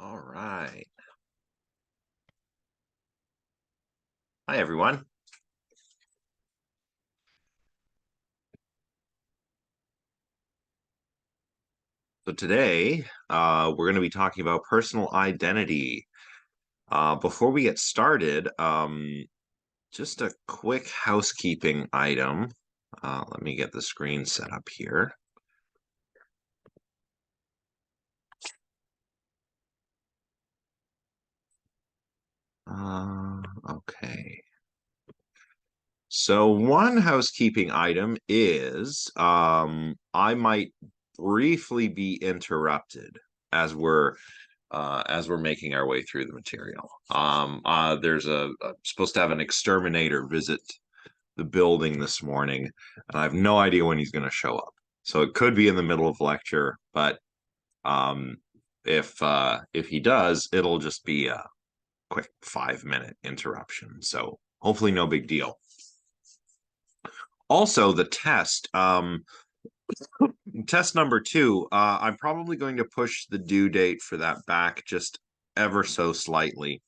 All right. Hi, everyone. So today, we're going to be talking about personal identity. Before we get started, just a quick housekeeping item. Let me get the screen set up here. Okay. So one housekeeping item is I might briefly be interrupted as we're making our way through the material. There's supposed to have an exterminator visit the building this morning, and I have no idea when he's going to show up. So it could be in the middle of lecture, but um, if he does, it'll just be a quick 5-minute interruption. So hopefully no big deal. Also, the test. Test number 2, I'm probably going to push the due date for that back just ever so slightly.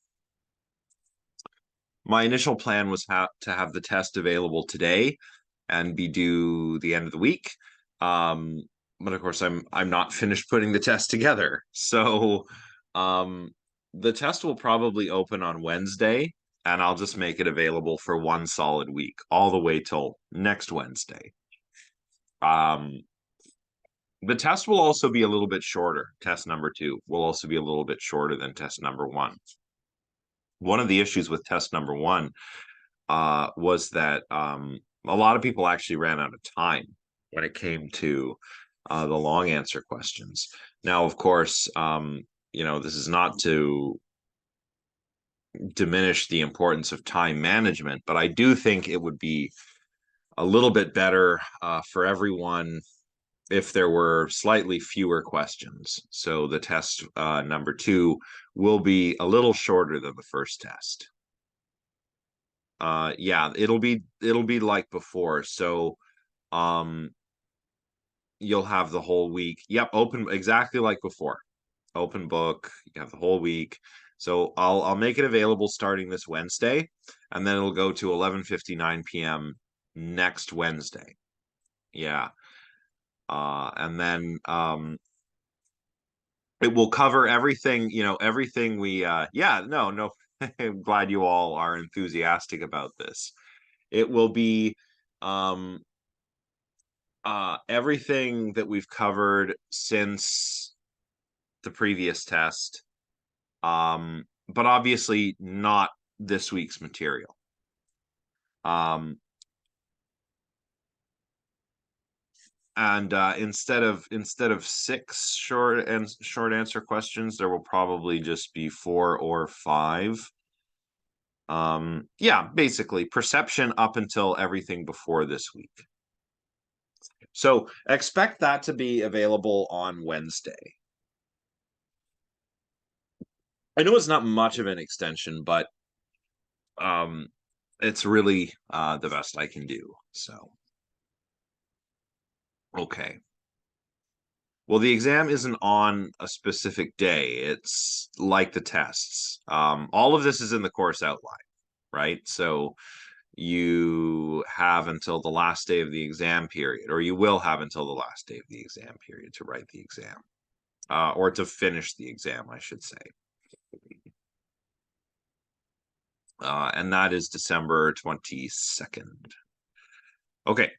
My initial plan was to have the test available today and be due the end of the week. But of course, I'm not finished putting the test together. So um, the test will probably open on Wednesday, and I'll just make it available for one solid week, all the way till next Wednesday. The test will also be a little bit shorter. Test number 2 will also be a little bit shorter than test number 1. One of the issues with test number 1 was that a lot of people actually ran out of time when it came to the long answer questions. Now, of course, this is not to diminish the importance of time management, but I do think it would be a little bit better for everyone if there were slightly fewer questions. So the test number 2 will be a little shorter than the first test. Yeah, it'll be like before. So you'll have the whole week. Yep, open exactly like before. Open book, you have the whole week. So I'll make it available starting this Wednesday, and then it'll go to 11:59 p.m. next Wednesday. Yeah. And then it will cover everything, everything we yeah, no. I'm glad you all are enthusiastic about this. It will be um everything that we've covered since the previous test, but obviously not this week's material. And instead of 6 short answer questions, there will probably just be 4 or 5. Yeah, basically perception up until everything before this week. So expect that to be available on Wednesday. I know it's not much of an extension, but it's really the best I can do. So okay. Well, the exam isn't on a specific day. It's like the tests. All of this is in the course outline, right? So you have until the last day of the exam period, or you will have until the last day of the exam period to write the exam, or to finish the exam, I should say. And that is December 22nd. Okay.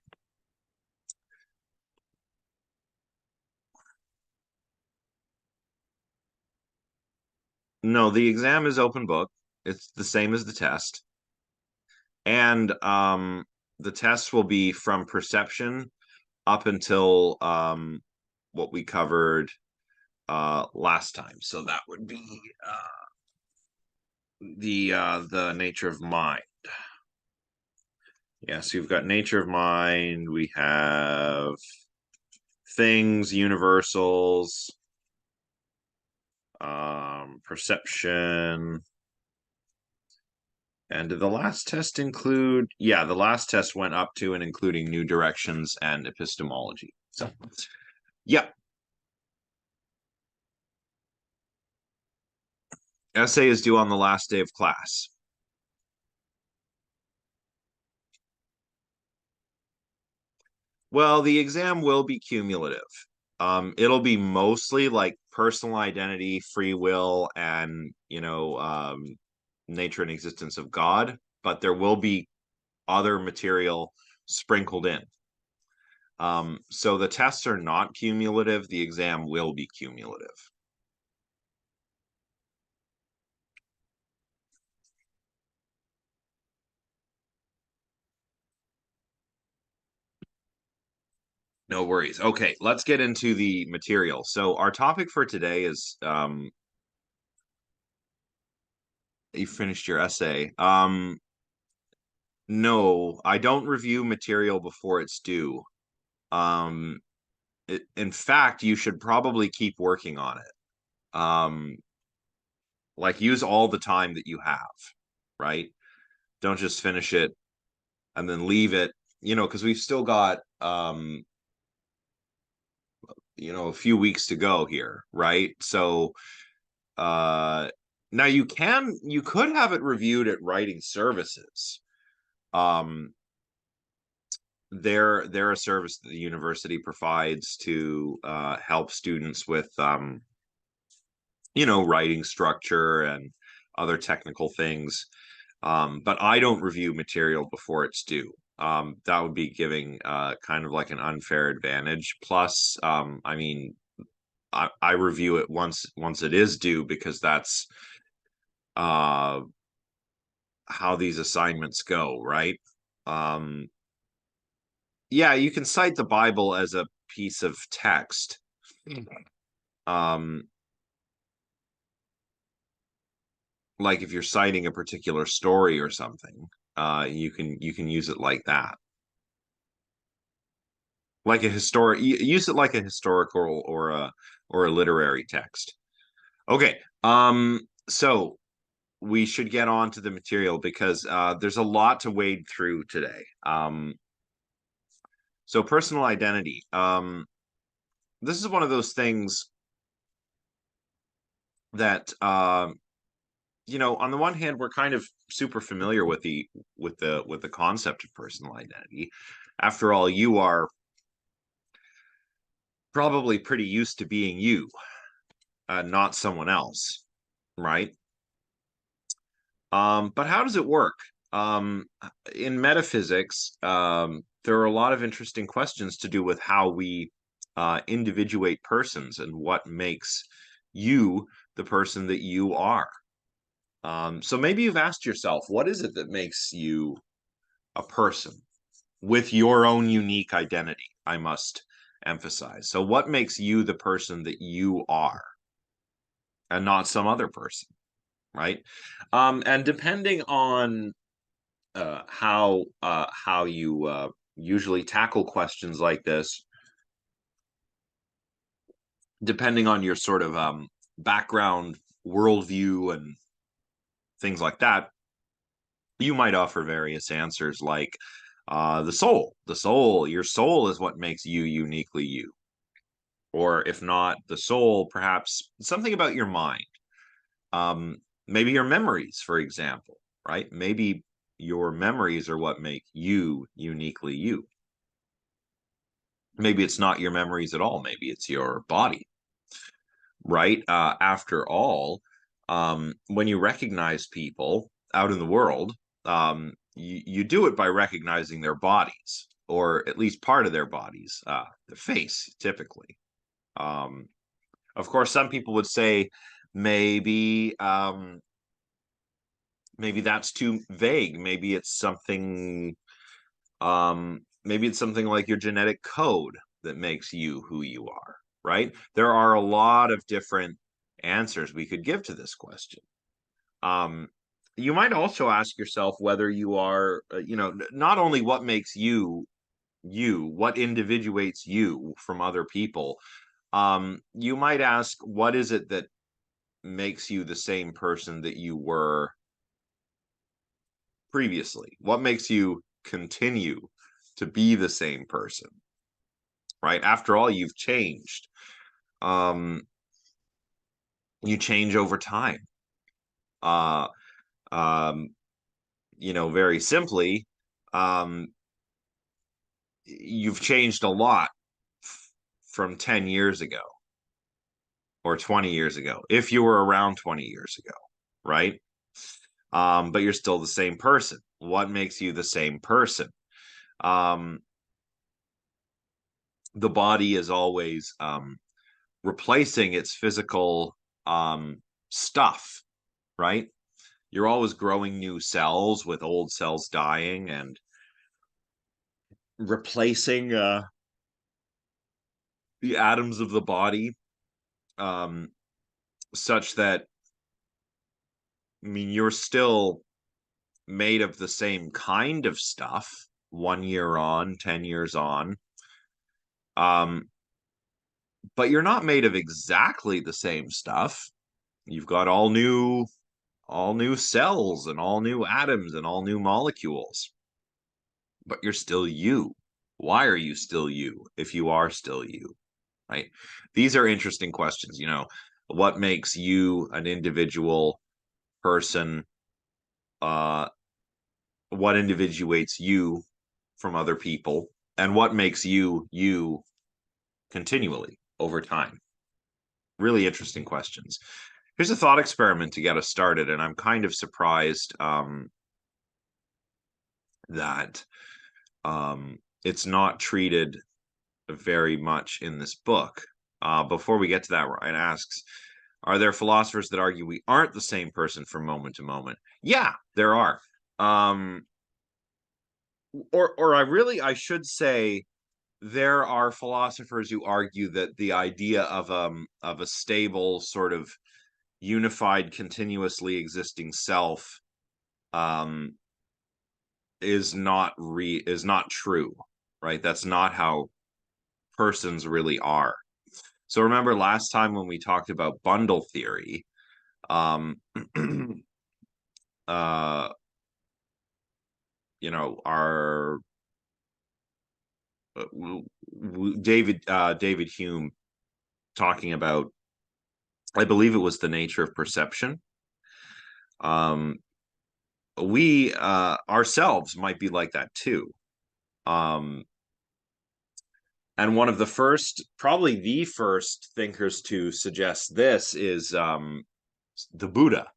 No, the exam is open book. It's the same as the test. And the test will be from perception up until what we covered last time. So that would be the nature of mind. Yeah, so you've got nature of mind, we have things, universals, perception, And did the last test include? Yeah, the last test went up to and including new directions and epistemology. So, yeah, essay is due on the last day of class. Well, the exam will be cumulative. It'll be mostly like personal identity, free will, and nature and existence of God, but there will be other material sprinkled in. So the tests are not cumulative, the exam will be cumulative. No worries. Okay, let's get into the material. So our topic for today is you finished your essay. No, I don't review material before it's due. Um, in fact, you should probably keep working on it. Like use all the time that you have, right? Don't just finish it and then leave it, because we've still got a few weeks to go here, right? So now you could have it reviewed at writing services. Um they're a service that the university provides to help students with writing structure and other technical things. But I don't review material before it's due. That would be giving kind of like an unfair advantage. Plus, I mean, I review it once it is due because that's uh, how these assignments go, right? Um, yeah, you can cite the Bible as a piece of text. Um, like if you're citing a particular story or something, you can use it like that. Like a historic use it like a historical or a literary text. Okay. So we should get on to the material because there's a lot to wade through today. So personal identity. This is one of those things that on the one hand, we're kind of super familiar with the concept of personal identity. After all, you are probably pretty used to being you, not someone else, right? But how does it work? In metaphysics, there are a lot of interesting questions to do with how we individuate persons and what makes you the person that you are. So maybe you've asked yourself, what is it that makes you a person with your own unique identity? I must emphasize. So, what makes you the person that you are and not some other person, right? And depending on how you usually tackle questions like this, depending on your sort of background, worldview, and things like that, you might offer various answers like your soul is what makes you uniquely you. Or if not the soul, perhaps something about your mind. Um, maybe your memories, for example, right? Maybe your memories are what make you uniquely you. Maybe it's not your memories at all. Maybe it's your body, right? After all, when you recognize people out in the world, you do it by recognizing their bodies, or at least part of their bodies, the face, typically. Um, of course, some people would say maybe maybe that's too vague. Maybe it's something like your genetic code that makes you who you are, right? There are a lot of different answers we could give to this question. Um, you might also ask yourself whether you are, not only what makes you, what individuates you from other people. You might ask, what is it that makes you the same person that you were previously? What makes you continue to be the same person? Right? After all, you've changed. You change over time. Uh, um, very simply, um, you've changed a lot from 10 years ago or 20 years ago, if you were around 20 years ago, right? But you're still the same person. What makes you the same person? Um, the body is always replacing its physical stuff, right? You're always growing new cells with old cells dying and replacing the atoms of the body, um, such that, I mean, you're still made of the same kind of stuff 1 year on, 10 years on. But you're not made of exactly the same stuff. You've got all new cells and all new atoms and all new molecules. But you're still you. Why are you still you if you are still you? Right? These are interesting questions. What makes you an individual person? What individuates you from other people? And what makes you you continually over time? Really interesting questions. Here's a thought experiment to get us started, and I'm kind of surprised that it's not treated very much in this book. Before we get to that, Ryan asks, are there philosophers that argue we aren't the same person from moment to moment? Yeah, there are. I should say, there are philosophers who argue that the idea of a stable, sort of unified, continuously existing self um, is not true, right? That's not how persons really are. So remember last time when we talked about bundle theory, um, uh, our David Hume talking about, I believe it was the nature of perception. We ourselves might be like that too. Um, and one of the first, probably the first thinkers to suggest this is the Buddha.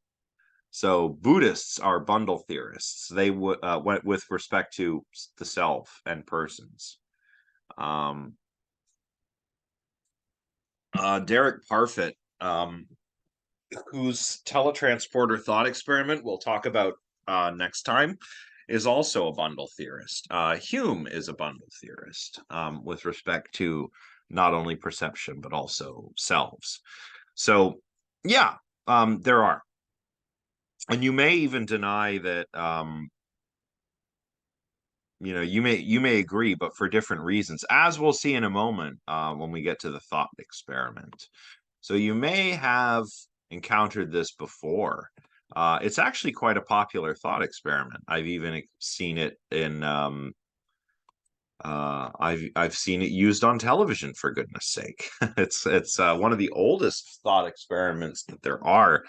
So Buddhists are bundle theorists. They went with respect to the self and persons. Derek Parfit, whose teletransporter thought experiment we'll talk about next time, is also a bundle theorist. Hume is a bundle theorist with respect to not only perception but also selves. So, yeah, there are. And you may even deny that you may agree, but for different reasons, as we'll see in a moment when we get to the thought experiment. So you may have encountered this before. It's actually quite a popular thought experiment. I've even seen it in I've seen it used on television, for goodness sake. It's one of the oldest thought experiments that there are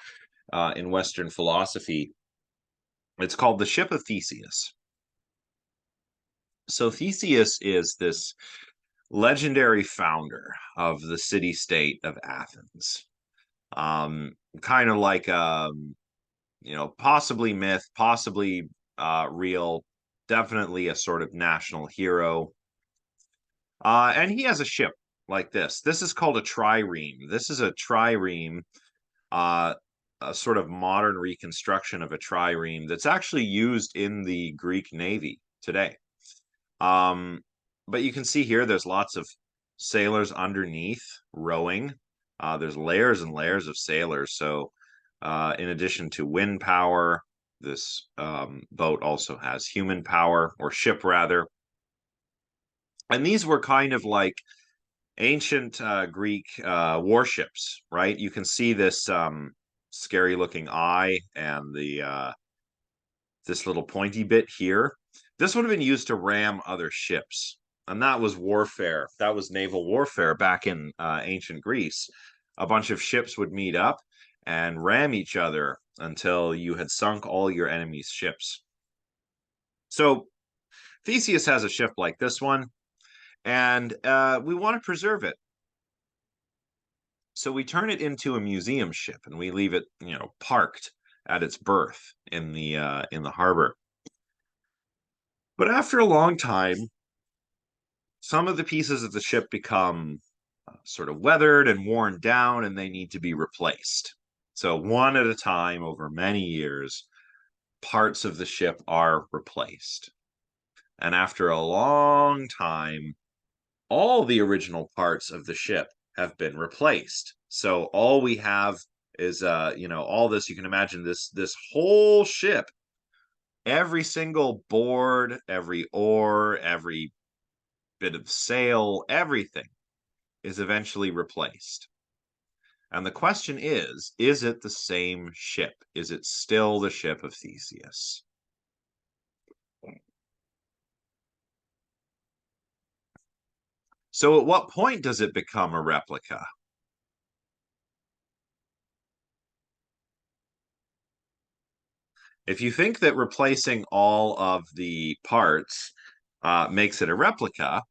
in Western philosophy. It's called the Ship of Theseus. So Theseus is this legendary founder of the city-state of Athens. Kind of like possibly myth, possibly real, definitely a sort of national hero. And he has a ship like this. This is called a trireme. This is a trireme, a sort of modern reconstruction of a trireme that's actually used in the Greek Navy today. But you can see here there's lots of sailors underneath rowing. There's layers and layers of sailors. So in addition to wind power, this boat also has human power, or ship rather. And these were kind of like ancient Greek warships, right? You can see this scary looking eye and the this little pointy bit here, this would have been used to ram other ships. And that was warfare. That was naval warfare back in ancient Greece. A bunch of ships would meet up and ram each other until you had sunk all your enemy's ships. So Theseus has a ship like this one, and we want to preserve it. So we turn it into a museum ship, and we leave it, parked at its berth in the harbor. But after a long time, some of the pieces of the ship become sort of weathered and worn down, and they need to be replaced. So one at a time, over many years, parts of the ship are replaced. And after a long time, all the original parts of the ship have been replaced. So all we have is all this. You can imagine this whole ship, every single board, every oar, every bit of sail, everything is eventually replaced. And the question is it the same ship? Is it still the ship of Theseus? So at what point does it become a replica? If you think that replacing all of the parts makes it a replica,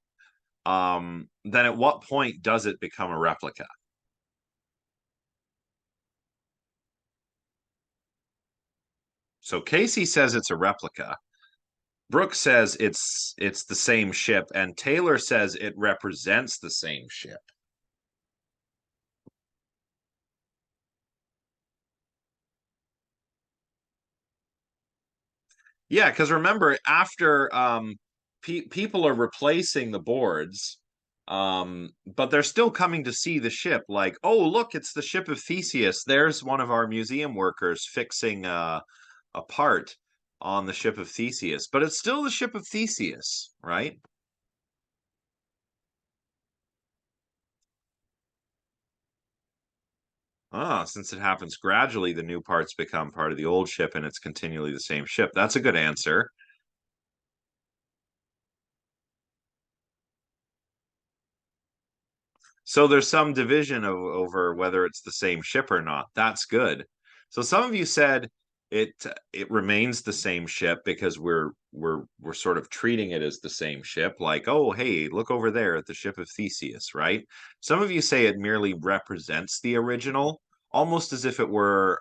then at what point does it become a replica? So Casey says it's a replica. Brooke says it's the same ship, and Taylor says it represents the same ship. Yeah, because remember, after people are replacing the boards, but they're still coming to see the ship. Like, oh, look, it's the ship of Theseus. There's one of our museum workers fixing a part on the ship of Theseus, but it's still the ship of Theseus, right? Ah, since it happens gradually, the new parts become part of the old ship and it's continually the same ship. That's a good answer. So there's some division over whether it's the same ship or not. That's good. So some of you said it remains the same ship because we're sort of treating it as the same ship, like, oh, hey, look over there at the ship of Theseus, right? Some of you say it merely represents the original, almost as if it were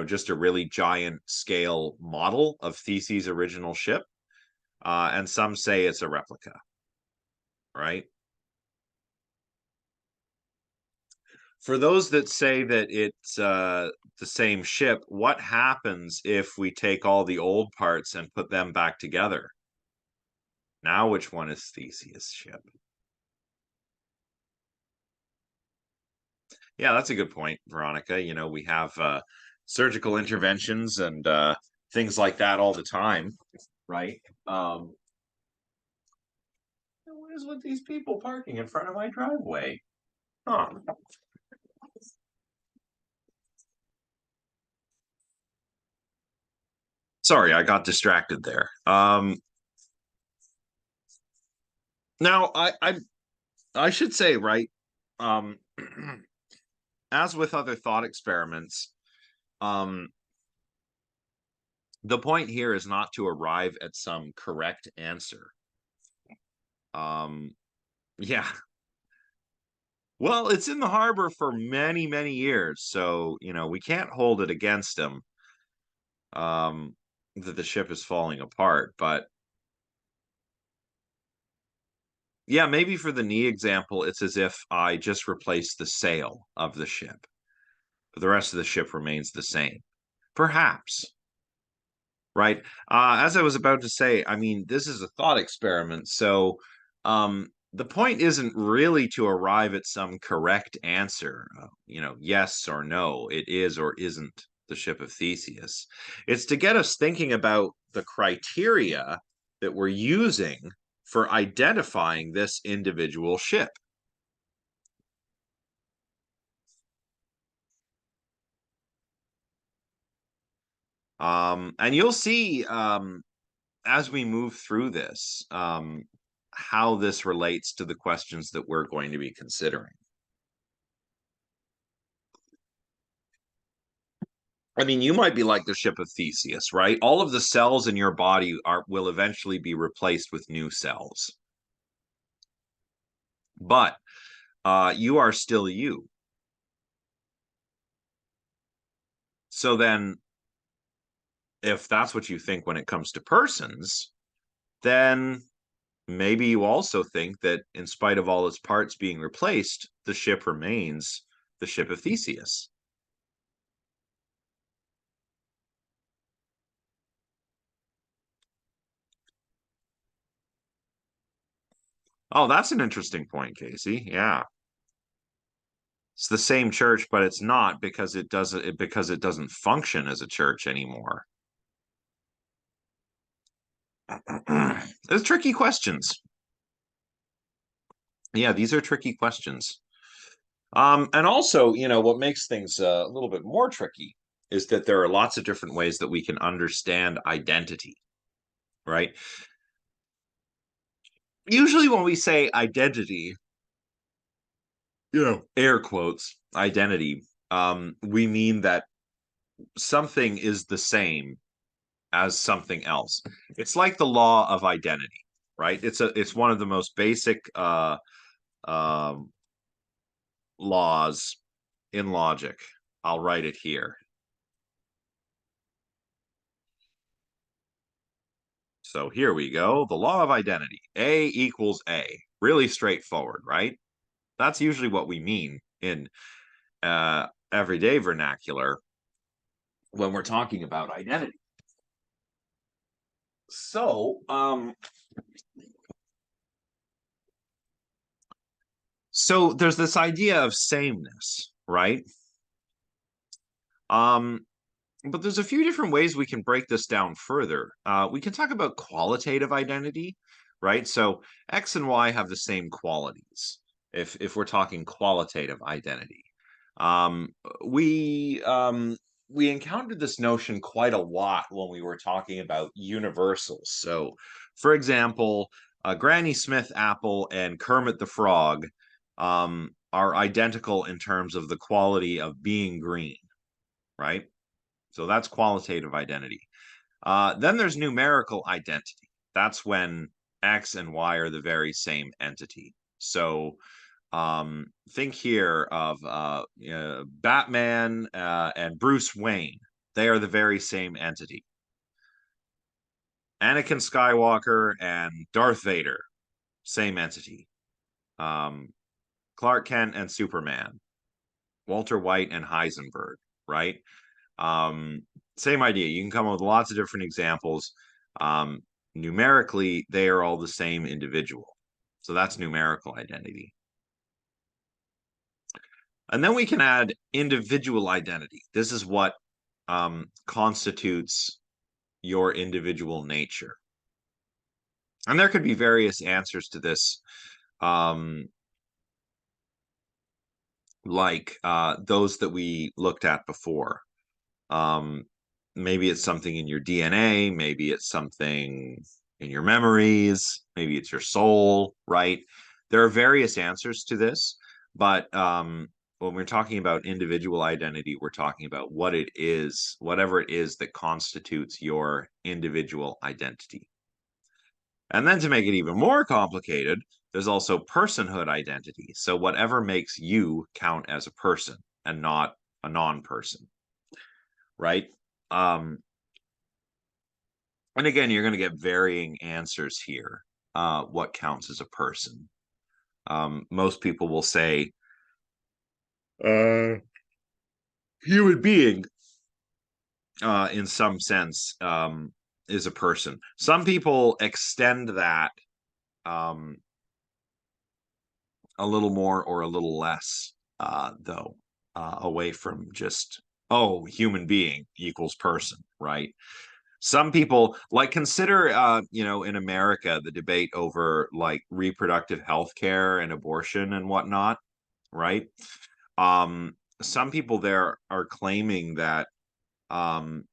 just a really giant scale model of Theseus' original ship. And some say it's a replica, right? For those that say that it's the same ship, what happens if we take all the old parts and put them back together? Now, which one is Theseus' ship? Yeah, that's a good point, Veronica. We have surgical interventions and things like that all the time, right? What is with these people parking in front of my driveway? Huh. Sorry, I got distracted there. Now I should say, right, um, as with other thought experiments, um, the point here is not to arrive at some correct answer. Um, yeah. Well, it's in the harbor for many, many years, so we can't hold it against him um, that the ship is falling apart. But yeah, maybe for the knee example, it's as if I just replaced the sail of the ship, but the rest of the ship remains the same. Perhaps. Right. As I was about to say, I mean, this is a thought experiment. So the point isn't really to arrive at some correct answer, yes or no, it is or isn't the ship of Theseus. It's to get us thinking about the criteria that we're using for identifying this individual ship. And you'll see as we move through this how this relates to the questions that we're going to be considering. I mean, you might be like the ship of Theseus, right? All of the cells in your body will eventually be replaced with new cells. But you are still you. So then, if that's what you think when it comes to persons, then maybe you also think that in spite of all its parts being replaced, the ship remains the ship of Theseus. Oh, that's an interesting point, Casey. Yeah. It's the same church, but it's not because it doesn't function as a church anymore. It's tricky questions. Yeah, these are tricky questions. And also, what makes things a little bit more tricky is that there are lots of different ways that we can understand identity, right? Usually when we say identity, air quotes, identity, we mean that something is the same as something else. It's like the law of identity, right? It's one of the most basic um, laws in logic. I'll write it here. So here we go. The law of identity. A equals A. Really straightforward, right? That's usually what we mean in everyday vernacular when we're talking about identity. So there's this idea of sameness, right? Um, but there's a few different ways we can break this down further. We can talk about qualitative identity, right? So X and Y have the same qualities. If we're talking qualitative identity, um, we um, we encountered this notion quite a lot when we were talking about universals. So, for example, Granny Smith apple and Kermit the Frog are identical in terms of the quality of being green, right? So that's qualitative identity. Then there's numerical identity. That's when X and Y are the very same entity. So think here of Batman and Bruce Wayne. They are the very same entity. Anakin Skywalker and Darth Vader, same entity. Um, Clark Kent and Superman. Walter White and Heisenberg, right? Um, Same idea. You can come up with lots of different examples. Um, Numerically, they are all the same individual. So that's numerical identity. And then we can add individual identity. This is what constitutes your individual nature. And there could be various answers to this, um, like those that we looked at before. Um, Maybe it's something in your DNA, maybe it's something in your memories, maybe it's your soul, right? There are various answers to this, but when we're talking about individual identity, we're talking about what it is, whatever it is that constitutes your individual identity. And then to make it even more complicated, there's also personhood identity. So whatever makes you count as a person and not a non-person, right? Um, and again, you're going to get varying answers here. What counts as a person? Most people will say human being, in some sense, is a person. Some people extend that um, a little more or a little less, though, away from just, oh, human being equals person, right? Some people like consider in America the debate over like reproductive health care and abortion and whatnot, right? Some people there are claiming that um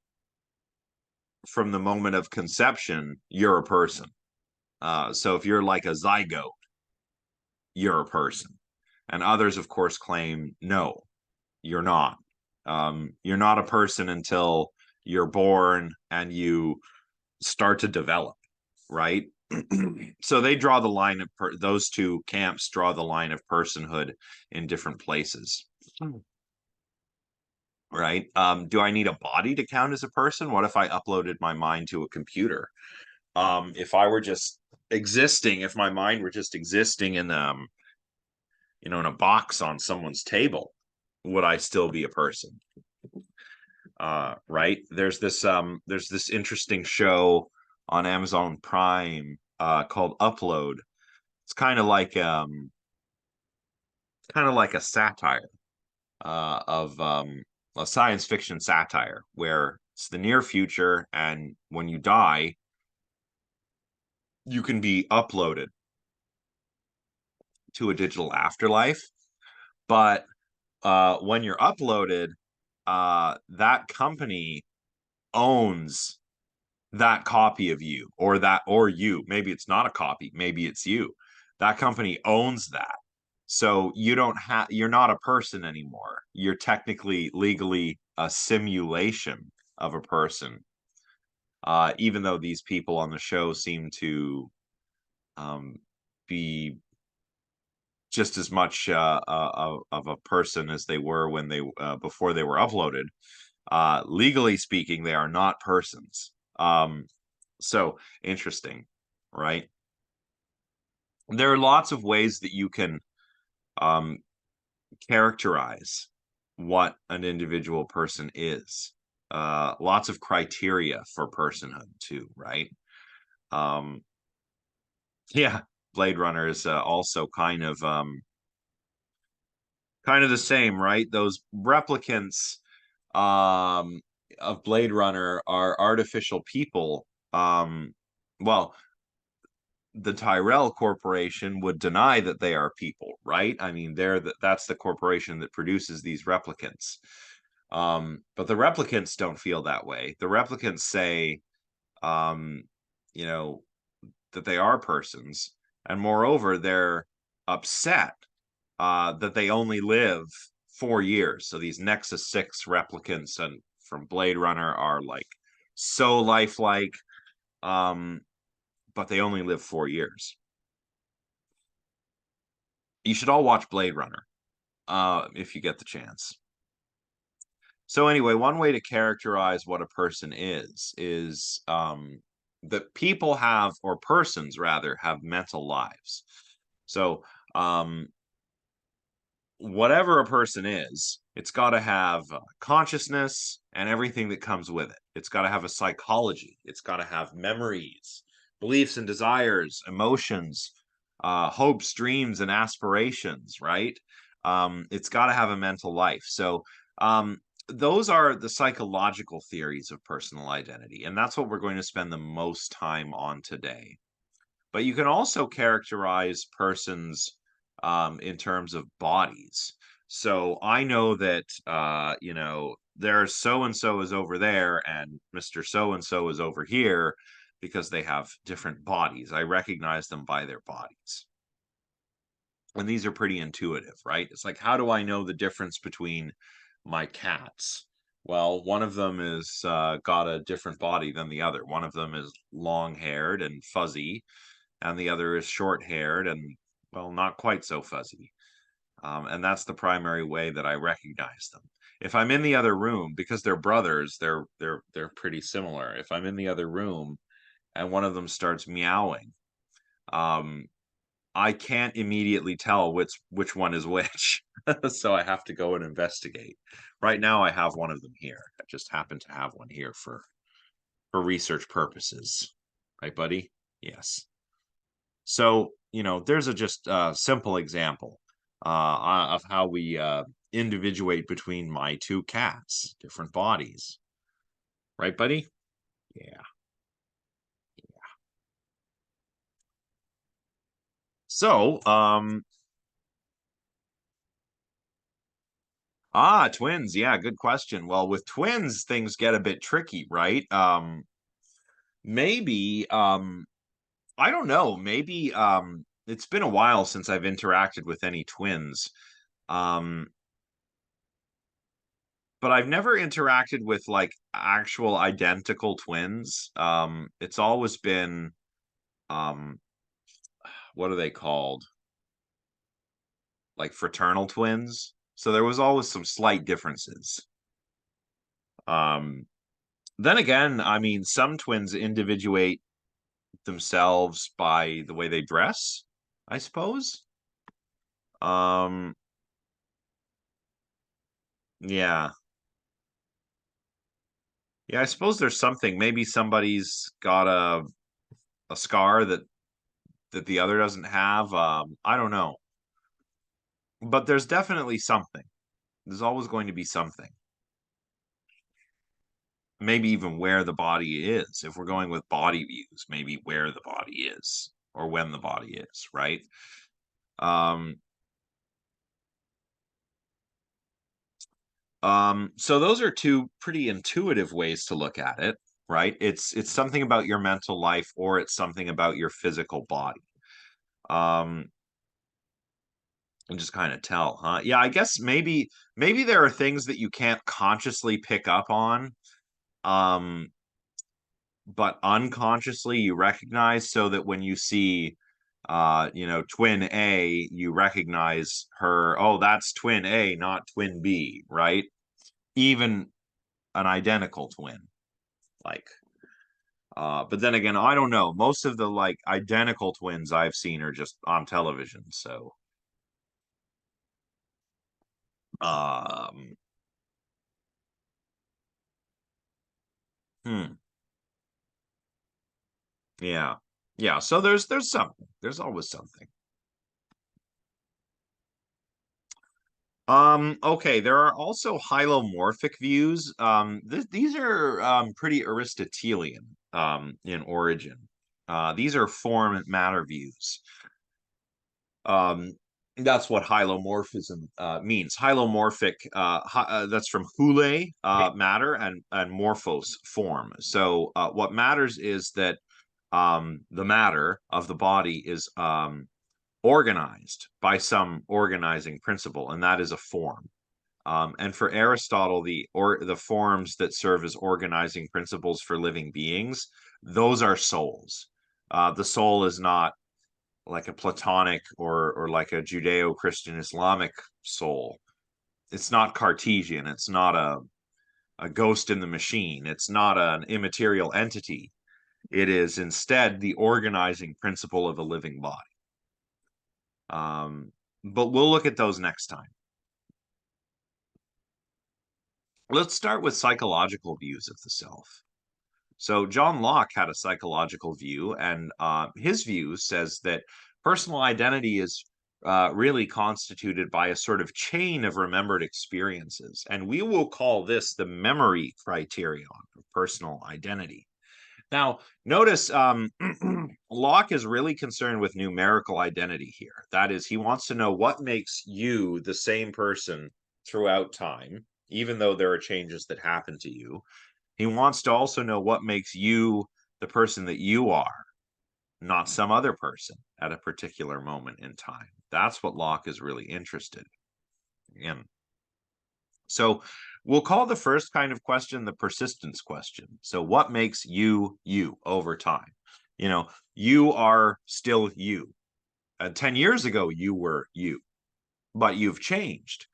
from the moment of conception, you're a person. So if you're like a zygote, you're a person. And others, of course, claim no, you're not. You're not a person until you're born and you start to develop, right? So they draw the line of those two camps draw the line of personhood in different places, right? Do I need a body to count as a person? What if I uploaded my mind to a computer? If I were just existing, if my mind were just existing in in a box on someone's table, would I still be a person? Right? There's this interesting show on Amazon Prime called Upload. It's kind of like a satire of a science fiction satire where it's the near future, and when you die, you can be uploaded to a digital afterlife. But when you're uploaded, that company owns that copy of you, or you. Maybe it's not a copy, maybe it's you. That company owns that. So you're not a person anymore. You're technically legally a simulation of a person. Even though these people on the show seem to um, be just as much of a person as they were when they before they were uploaded. Legally speaking, they are not persons. So interesting, right? There are lots of ways that you can um, characterize what an individual person is. Lots of criteria for personhood too, right? Um, yeah, Blade Runner is also kind of the same, right? Those replicants um, of Blade Runner are artificial people. Well, the Tyrell Corporation would deny that they are people, right? I mean, that's the corporation that produces these replicants. But the replicants don't feel that way. The replicants say, um, you know, that they are persons, and moreover, they're upset that they only live 4 years. So these Nexus 6 replicants and from Blade Runner are like so lifelike, um, but they only live 4 years. You should all watch Blade Runner if you get the chance. So anyway, one way to characterize what a person is that people have, or persons rather, have mental lives. So whatever a person is, it's got to have consciousness and everything that comes with it. It's got to have a psychology. It's got to have memories, beliefs and desires, emotions, hopes, dreams, and aspirations, right? It's got to have a mental life. So, those are the psychological theories of personal identity. And that's what we're going to spend the most time on today. But you can also characterize persons in terms of bodies. So I know that there's so and so is over there, and Mr. So and so is over here because they have different bodies. I recognize them by their bodies. And these are pretty intuitive, right? It's like, how do I know the difference between my cats? Well, one of them is got a different body than the other. One of them is long haired and fuzzy, and the other is short haired and, well, not quite so fuzzy. And that's the primary way that I recognize them. If I'm in the other room, because they're brothers, they're pretty similar. If I'm in the other room and one of them starts meowing, um, I can't immediately tell which one is which. So I have to go and investigate. Right now I have one of them here. I just happen to have one here for research purposes. Right, buddy? Yes. So, there's a just simple example of how we individuate between my two cats, different bodies. Right, buddy? Yeah. So, twins. Yeah, good question. Well, with twins, things get a bit tricky, right? maybe I don't know, maybe it's been a while since I've interacted with any twins. Um but I've never interacted with like actual identical twins. It's always been um what are they called? Like fraternal twins. So there was always some slight differences. Um then again, I mean, some twins individuate themselves by the way they dress, I suppose. Um yeah. Yeah, I suppose there's something. Maybe somebody's got a scar that the other doesn't have. I don't know. But there's definitely something. There's always going to be something. Maybe even where the body is. If we're going with body views, maybe where the body is or when the body is, right? Um, so those are two pretty intuitive ways to look at it, right? It's something about your mental life or it's something about your physical body. Um, and just kind of tell, huh? Yeah, I guess maybe there are things that you can't consciously pick up on. Um, but unconsciously you recognize so that when you see twin A, you recognize her, oh, that's twin A, not twin B, right? Even an identical twin. Like but then again, I don't know. Most of the like identical twins I've seen are just on television, so um hmm, yeah. Yeah, so there's something. There's always something. Okay, there are also hylomorphic views. These are pretty Aristotelian in origin. These are form and matter views. Um, that's what hylomorphism means. Hylomorphic, that's from hule, matter, and morphos, form. So what matters is that the matter of the body is organized by some organizing principle, and that is a form. And for Aristotle, the forms that serve as organizing principles for living beings, those are souls. The soul is not like a Platonic or like a Judeo-Christian Islamic soul. It's not Cartesian. It's not a ghost in the machine. It's not an immaterial entity. It is instead the organizing principle of a living body. Um, but we'll look at those next time. Let's start with psychological views of the self. So John Locke had a psychological view, and his view says that personal identity is really constituted by a sort of chain of remembered experiences, and we will call this the memory criterion of personal identity. Now, notice Locke is really concerned with numerical identity here. That is, he wants to know what makes you the same person throughout time, even though there are changes that happen to you. He wants to also know what makes you the person that you are, not some other person at a particular moment in time. That's what Locke is really interested in. So we'll call the first kind of question the persistence question. So what makes you you over time? You are still you. 10 years ago, you were you, but you've changed.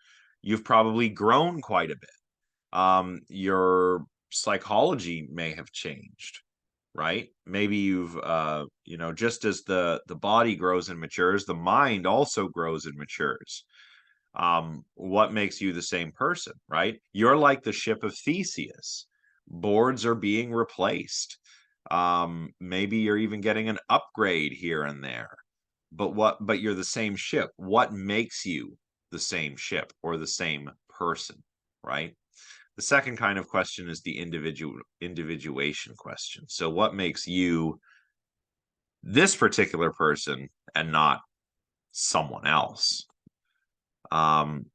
You've probably grown quite a bit. Your psychology may have changed, right? Maybe you've just as the body grows and matures, the mind also grows and matures. What makes you the same person, right? You're like the ship of Theseus. Boards are being replaced. Maybe you're even getting an upgrade here and there. But you're the same ship. What makes you the same ship or the same person, right? The second kind of question is the individuation question. So what makes you this particular person and not someone else? Um,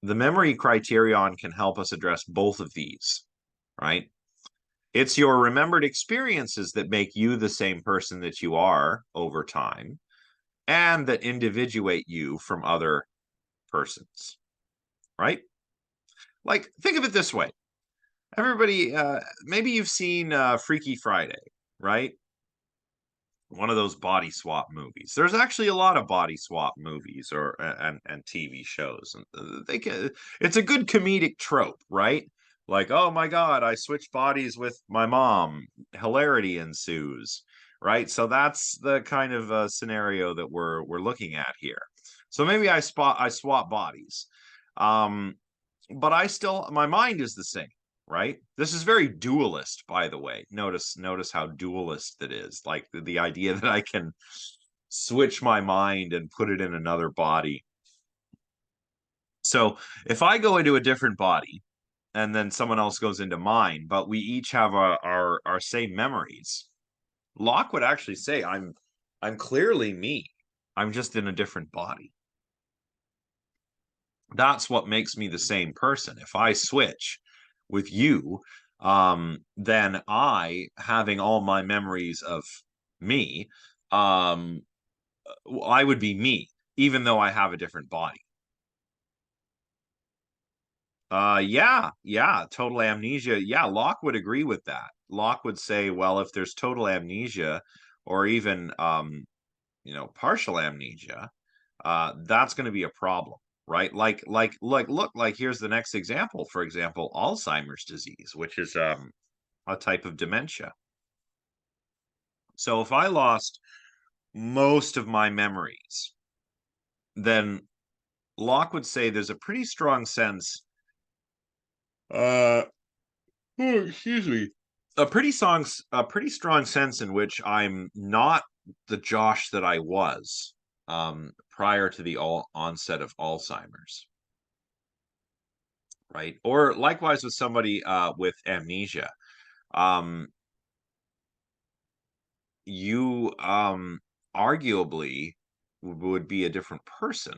the memory criterion can help us address both of these, right? It's your remembered experiences that make you the same person that you are over time and that individuate you from other persons, right? Like, think of it this way. Everybody, maybe you've seen Freaky Friday, right? One of those body swap movies. There's actually a lot of body swap movies or and TV shows, and they can. It's a good comedic trope, right? Like, oh my God, I switched bodies with my mom. Hilarity ensues, right? So that's the kind of scenario that we're looking at here. So maybe I swap bodies. Um, but I still my mind is the same, right? This is very dualist, by the way. Notice how dualist it is. Like the idea that I can switch my mind and put it in another body. So if I go into a different body and then someone else goes into mine, but we each have our same memories, Locke would actually say I'm clearly me. I'm just in a different body. That's what makes me the same person. If I switch with you, then I, having all my memories of me, um, I would be me, even though I have a different body. Yeah, total amnesia. Yeah, Locke would agree with that. Locke would say, well, if there's total amnesia or even partial amnesia, that's going to be a problem, right? Look, like here's the next example. For example, Alzheimer's disease, which is a type of dementia. So if I lost most of my memories, then Locke would say there's a pretty strong sense, uh, excuse me, a pretty strong sense in which I'm not the Josh that I was prior to the onset of Alzheimer's. Right? Or likewise with somebody with amnesia. Um, you arguably would be a different person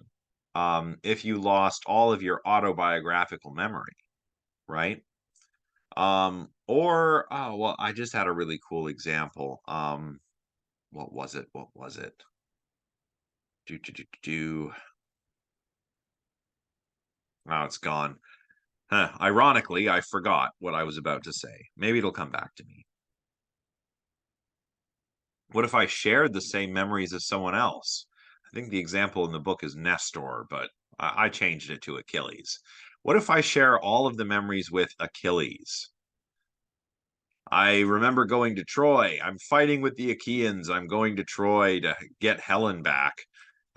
if you lost all of your autobiographical memory, right? Or oh well, I just had a really cool example. What was it? What was it? Do do do do. Oh, it's gone. Huh. Ironically, I forgot what I was about to say. Maybe it'll come back to me. What if I shared the same memories as someone else? I think the example in the book is Nestor, but I changed it to Achilles. What if I share all of the memories with Achilles? I remember going to Troy. I'm fighting with the Achaeans. I'm going to Troy to get Helen back.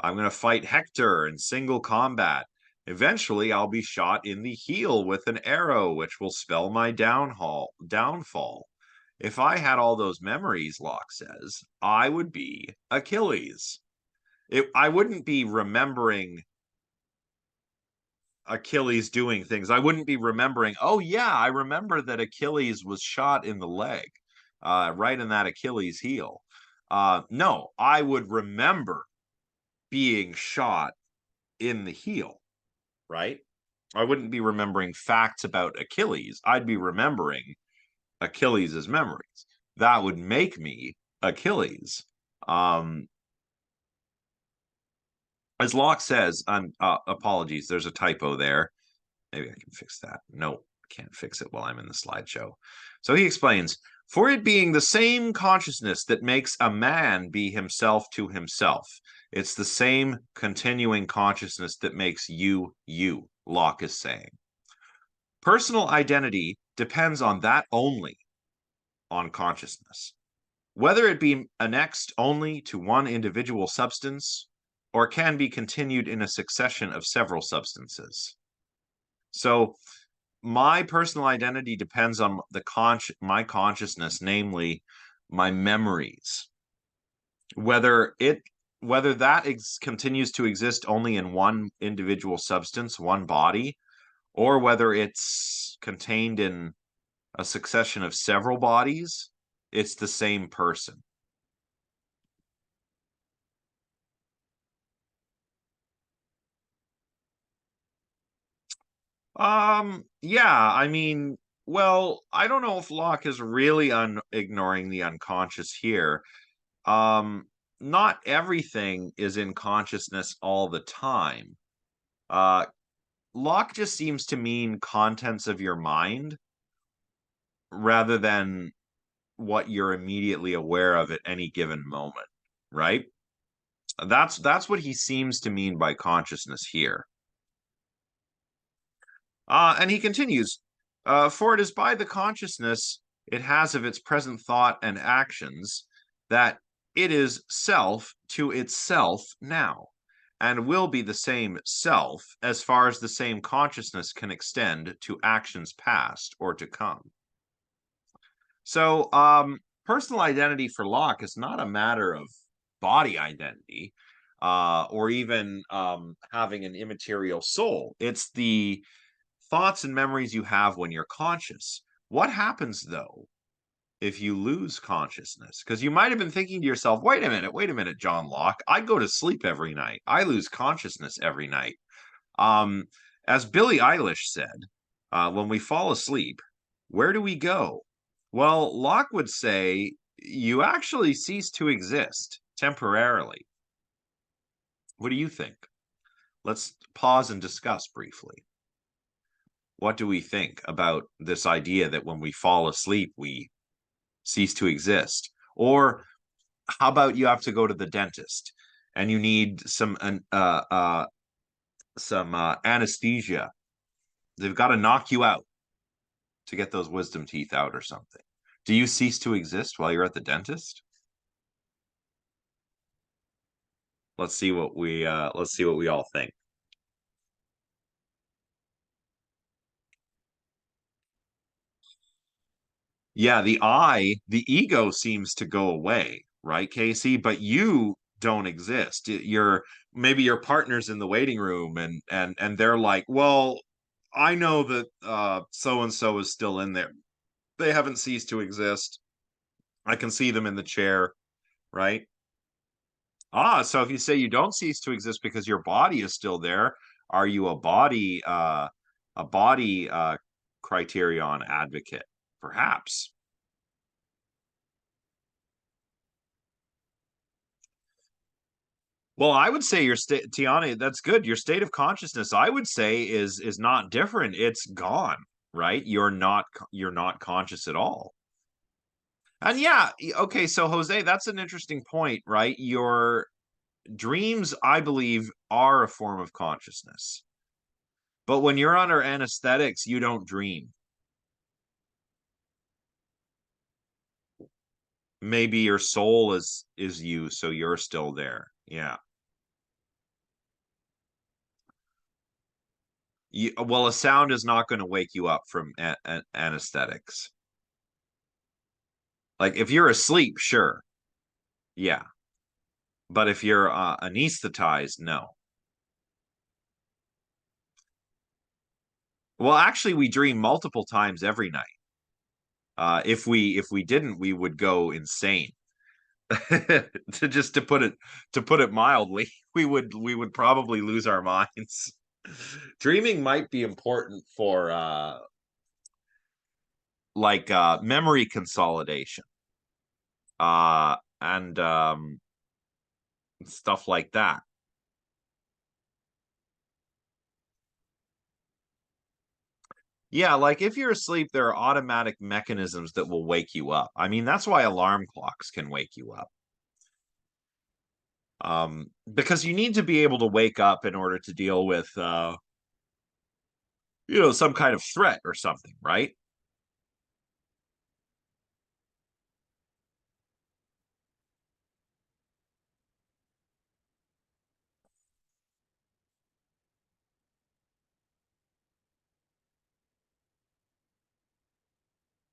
I'm going to fight Hector in single combat. Eventually, I'll be shot in the heel with an arrow, which will spell my downfall. If I had all those memories, Locke says, I would be Achilles. I wouldn't be remembering Achilles doing things. I wouldn't be remembering, oh yeah, I remember that Achilles was shot in the leg, right in that Achilles heel. No, I would remember being shot in the heel, right? I wouldn't be remembering facts about Achilles. I'd be remembering Achilles' memories. That would make me Achilles. Um, as Locke says, apologies, there's a typo there. Maybe I can fix that. No, can't fix it while I'm in the slideshow. So he explains, for it being the same consciousness that makes a man be himself to himself, it's the same continuing consciousness that makes you, you, Locke is saying. Personal identity depends on that only, on consciousness. Whether it be annexed only to one individual substance or can be continued in a succession of several substances. So my personal identity depends on my consciousness, namely my memories. Whether it whether that continues to exist only in one individual substance, one body, or whether it's contained in a succession of several bodies, it's the same person. Yeah, I mean, Well, I don't know if Locke is really ignoring the unconscious here. Um, Not everything is in consciousness all the time. Uh, Locke just seems to mean contents of your mind rather than what you're immediately aware of at any given moment, right? That's what he seems to mean by consciousness here. And he continues, for it is by the consciousness it has of its present thought and actions that it is self to itself now, and will be the same self as far as the same consciousness can extend to actions past or to come. So, personal identity for Locke is not a matter of body identity, or even having an immaterial soul. It's the thoughts and memories you have when you're conscious. What happens though if you lose consciousness? Because you might have been thinking to yourself, wait a minute, John Locke. I go to sleep every night. I lose consciousness every night. Um, as Billie Eilish said, when we fall asleep, where do we go? Well, Locke would say you actually cease to exist temporarily. What do you think? Let's pause and discuss briefly. What do we think about this idea that when we fall asleep, we cease to exist? Or how about you have to go to the dentist and you need some anesthesia? They've got to knock you out to get those wisdom teeth out or something. Do you cease to exist while you're at the dentist? Let's see what we all think. Yeah, the ego seems to go away, right, Casey? But you don't exist. You're maybe your partner's in the waiting room and they're like, "Well, I know that so and so is still in there. They haven't ceased to exist. I can see them in the chair, right?" Ah, so if you say you don't cease to exist because your body is still there, are you a body criterion advocate? Perhaps. Well, I would say your state, Tiana, that's good. Your state of consciousness, I would say, is not different. It's gone, right? You're not conscious at all. And yeah, okay, so Jose, that's an interesting point, right? Your dreams, I believe, are a form of consciousness. But when you're under anesthetics, you don't dream. Maybe your soul is you, so you're still there. Yeah. Well, a sound is not going to wake you up from anesthetics. Like if you're asleep, sure. Yeah. But if you're anesthetized, no. Well, actually, we dream multiple times every night. If we didn't, we would go insane. To put it mildly, we would probably lose our minds. Dreaming might be important for memory consolidation and stuff like that. Yeah, like if you're asleep, there are automatic mechanisms that will wake you up. I mean, that's why alarm clocks can wake you up. Because you need to be able to wake up in order to deal with some kind of threat or something, right?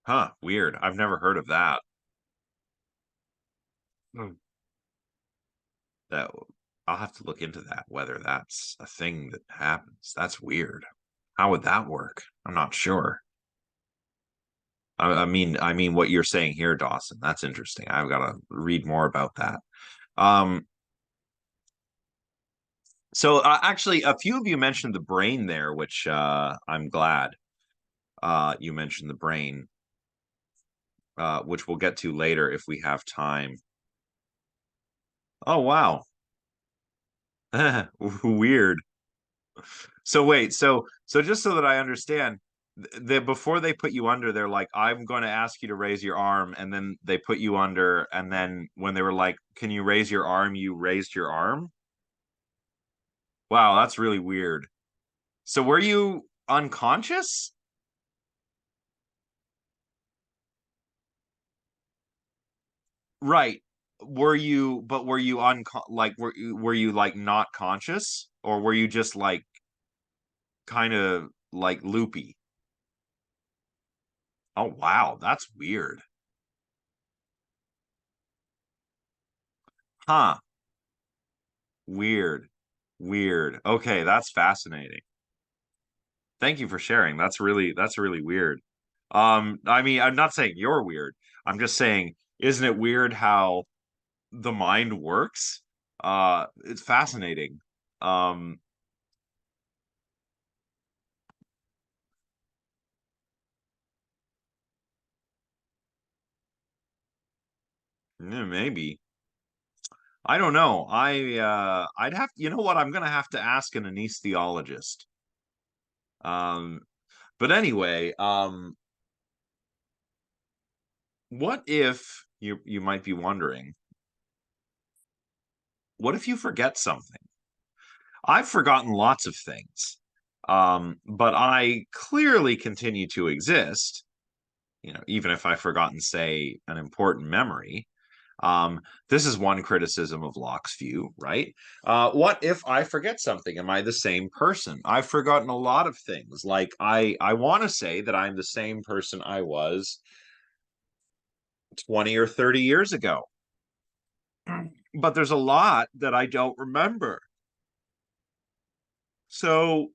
Huh, weird. I've never heard of that. Hmm. That I'll have to look into that, whether that's a thing that happens. That's weird. How would that work? I'm not sure. I mean, what you're saying here, Dawson, that's interesting. I've got to read more about that. Um, so actually, a few of you mentioned the brain there, which I'm glad. You mentioned the brain, which we'll get to later if we have time. Oh wow. Weird. So wait, so just so that I understand, before they put you under, they're like, I'm going to ask you to raise your arm, and then they put you under, and then when they were like, can you raise your arm, you raised your arm? Wow, that's really weird. So were you unconscious? Right. Were you were you like not conscious, or were you just like kind of like loopy? Oh wow, that's weird. Huh. Weird. Weird. Okay, that's fascinating. Thank you for sharing. That's really weird. I mean, I'm not saying you're weird. I'm just saying, isn't it weird how the mind works? It's fascinating. Um, maybe. I don't know. I'd have, you know what? I'm gonna have to ask an anesthesiologist. Um, but anyway, what if you might be wondering, what if you forget something? I've forgotten lots of things, but I clearly continue to exist. You know, even if I've forgotten, say, an important memory. Um, this is one criticism of Locke's view, right? What if I forget something? Am I the same person? I've forgotten a lot of things. Like I want to say that I'm the same person I was 20 or 30 years ago. But there's a lot that I don't remember. So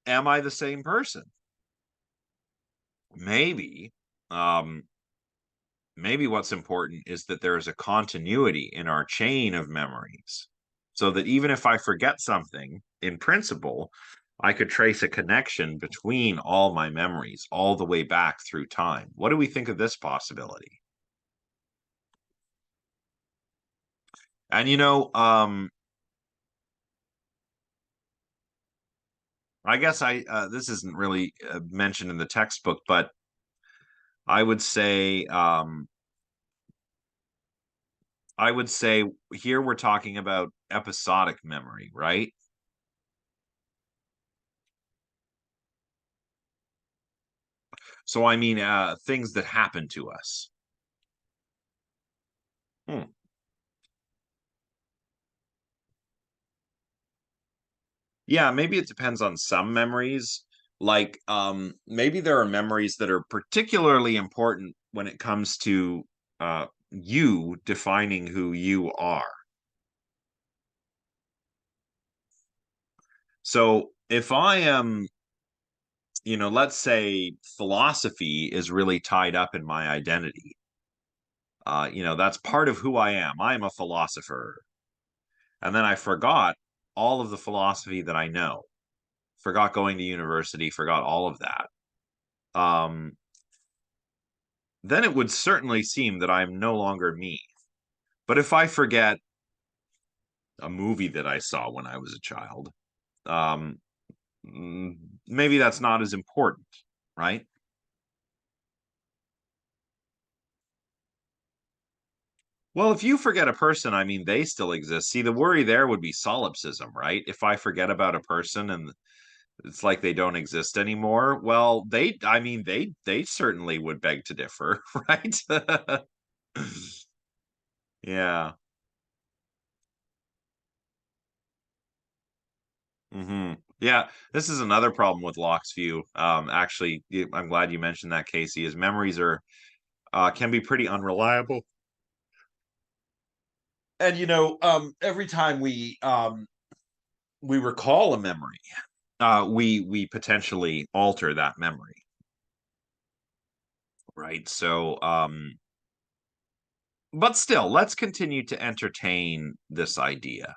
am I the same person? Maybe. Um, maybe what's important is that there is a continuity in our chain of memories. So that even if I forget something, in principle, I could trace a connection between all my memories all the way back through time. What do we think of this possibility? And I guess this isn't really mentioned in the textbook, but I would say I would say here we're talking about episodic memory, right? So I mean, things that happen to us. Hmm. Yeah, maybe it depends on some memories. Like, maybe there are memories that are particularly important when it comes to you defining who you are. So if I am, let's say philosophy is really tied up in my identity. That's part of who I am. I am a philosopher. And then I forgot all of the philosophy that I know, forgot going to university, forgot all of that. Um, then it would certainly seem that I'm no longer me. But if I forget a movie that I saw when I was a child, um, maybe that's not as important, right? Well, if you forget a person, I mean, they still exist. See, the worry there would be solipsism, right? If I forget about a person and it's like they don't exist anymore, well, I mean, they certainly would beg to differ, right? Yeah. Yeah, this is another problem with Locke's view. Actually, I'm glad you mentioned that, Casey. His memories are can be pretty unreliable, and every time we recall a memory, we potentially alter that memory, right? So, but still, let's continue to entertain this idea,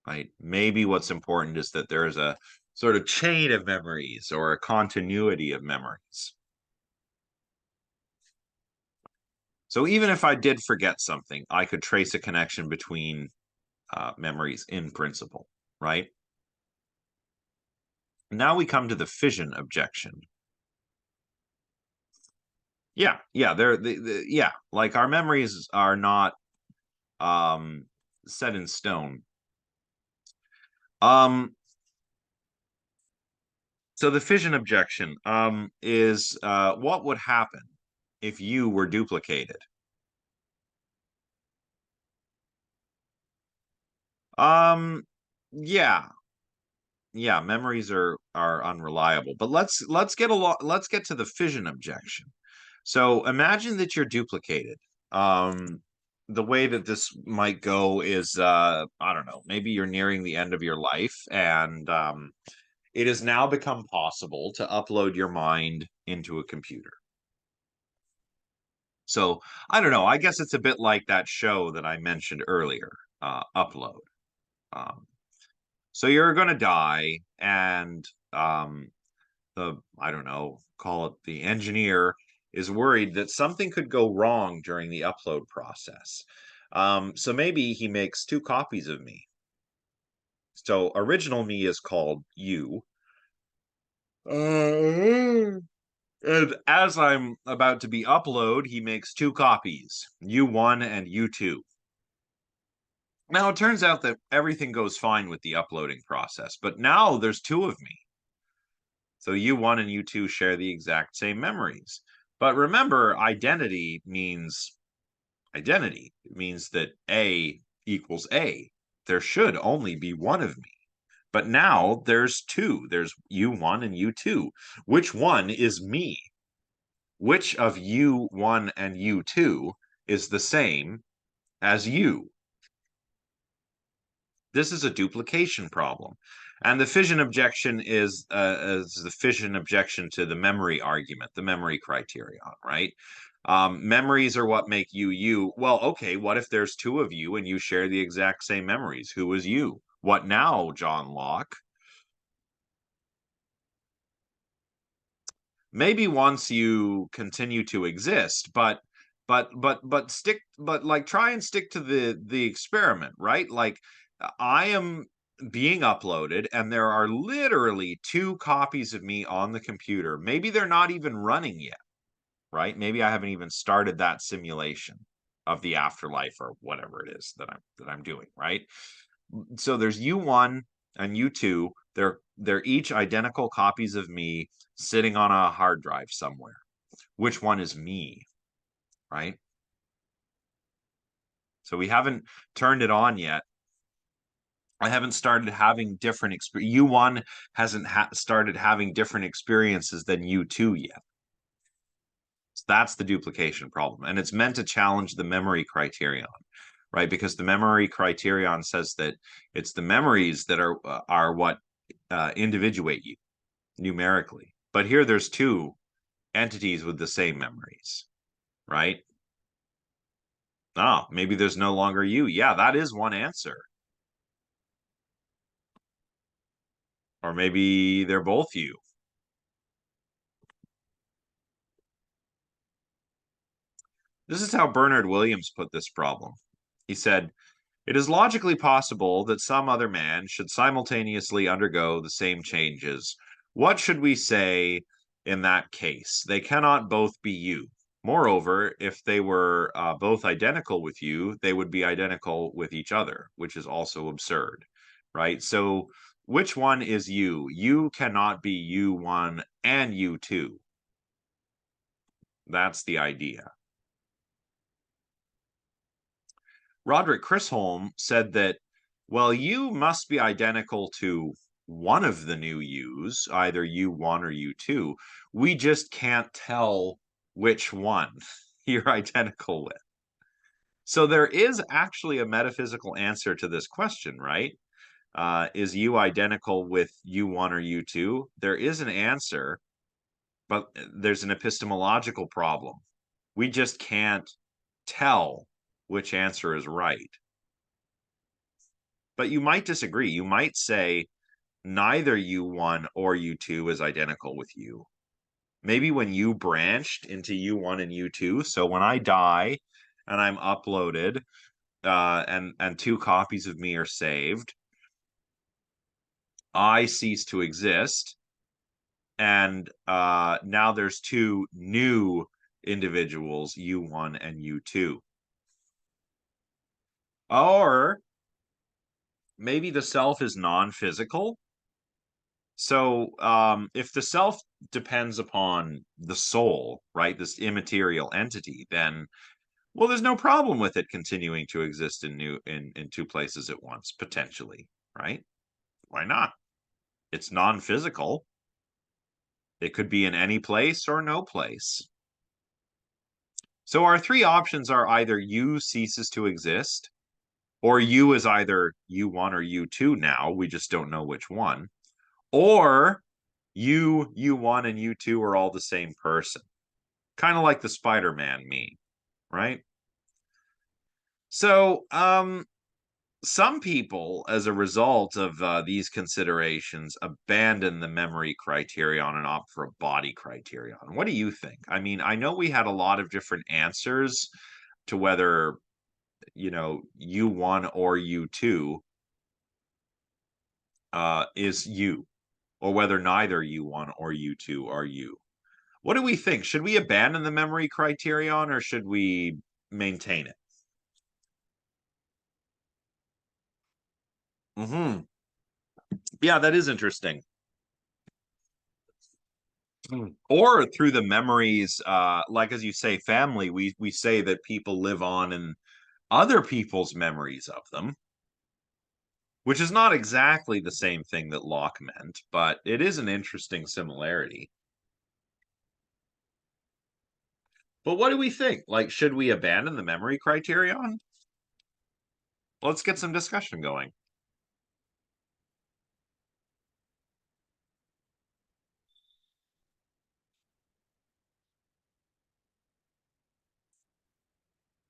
right? Maybe what's important is that there is a sort of chain of memories or a continuity of memories. So even if I did forget something, I could trace a connection between memories in principle, right? Now we come to the fission objection. Yeah, yeah, like our memories are not set in stone. Um, so the fission objection is what would happen if you were duplicated? Um, yeah, yeah, memories are unreliable. But let's get to the fission objection. So imagine that you're duplicated. Um, the way that this might go is I don't know, maybe you're nearing the end of your life and it has now become possible to upload your mind into a computer. So I don't know, I guess it's a bit like that show that I mentioned earlier, Upload. Um, so you're going to die, and I don't know, call it the engineer, is worried that something could go wrong during the upload process. So maybe he makes two copies of me. So original me is called you. And as I'm about to be upload, he makes two copies, U1 and U2. Now it turns out that everything goes fine with the uploading process, but now there's two of me. So U1 and U2 share the exact same memories. But remember, identity. It means that A equals A. There should only be one of me. But now there's two. There's U1 and U2. Which one is me? Which of U1 and U2 is the same as you? This is a duplication problem. And the fission objection is the fission objection to the memory argument, the memory criterion, right? Memories are what make you you. Well, okay, what if there's two of you and you share the exact same memories? Who is you? What now, John Locke? Maybe once you continue to exist, but stick but like try and stick to the experiment, right? Like I am being uploaded and there are literally two copies of me on the computer. Maybe they're not even running yet, right? Maybe I haven't even started that simulation of the afterlife or whatever it is that I'm doing, right? So there's U1 and U2. They're each identical copies of me sitting on a hard drive somewhere. Which one is me, right? So we haven't turned it on yet. I haven't started having different experience. U1 hasn't started having different experiences than U2 yet. So that's the duplication problem. And it's meant to challenge the memory criterion, right? Because the memory criterion says that it's the memories that are what individuate you numerically. But here there's two entities with the same memories, right? Oh, maybe there's no longer you. Yeah, that is one answer. Or maybe they're both you. This is how Bernard Williams put this problem. He said, "It is logically possible that some other man should simultaneously undergo the same changes. What should we say in that case? They cannot both be you. Moreover, if they were both identical with you, they would be identical with each other, which is also absurd, right? So, which one is you? You cannot be U1 and U2. That's the idea." Roderick Chisholm said that, well, you must be identical to one of the new U's, either U1 or U2. We just can't tell which one you're identical with. So there is actually a metaphysical answer to this question, right? Is U identical with U1 or U2? There is an answer, but there's an epistemological problem. We just can't tell which answer is right. But you might disagree. You might say neither U1 or U2 is identical with you. Maybe when you branched into U1 and U2, so when I die and I'm uploaded, and two copies of me are saved, I cease to exist, and now there's two new individuals, U1 and U2. Or maybe the self is non-physical. So if the self depends upon the soul, right, this immaterial entity, then well, there's no problem with it continuing to exist in two places at once, potentially, right? Why not? It's non-physical. It could be in any place or no place. So our three options are either you ceases to exist, or you is either U1 or U2 now, we just don't know which one, or U1 and U2 are all the same person. Kind of like the Spider-Man meme, right? So, some people, as a result of these considerations, abandon the memory criterion and opt for a body criterion. What do you think? I mean, I know we had a lot of different answers to whether, U1 or U2 is you, or whether neither U1 or U2 are you. What do we think? Should we abandon the memory criterion or should we maintain it? Hmm. Yeah, that is interesting. Or through the memories, like as you say, family, we say that people live on in other people's memories of them, which is not exactly the same thing that Locke meant, but it is an interesting similarity. But what do we think? Like, should we abandon the memory criterion? Let's get some discussion going.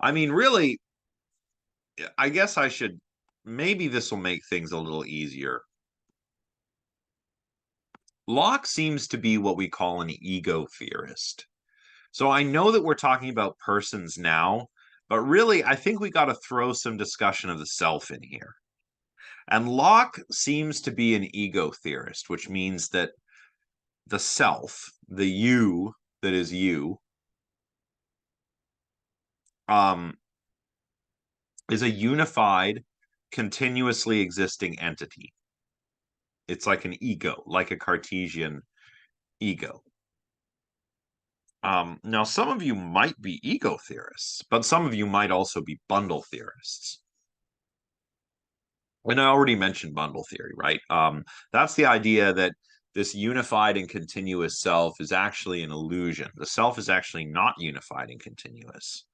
I mean, really, I guess I should, maybe this will make things a little easier. Locke seems to be what we call an ego theorist. So I know that we're talking about persons now, but really, I think we got to throw some discussion of the self in here. And Locke seems to be an ego theorist, which means that the self, the you that is you, um, is a unified, continuously existing entity. It's like an ego, like a Cartesian ego. Now, some of you might be ego theorists, but some of you might also be bundle theorists. And I already mentioned bundle theory, right? That's the idea that this unified and continuous self is actually an illusion. The self is actually not unified and continuous.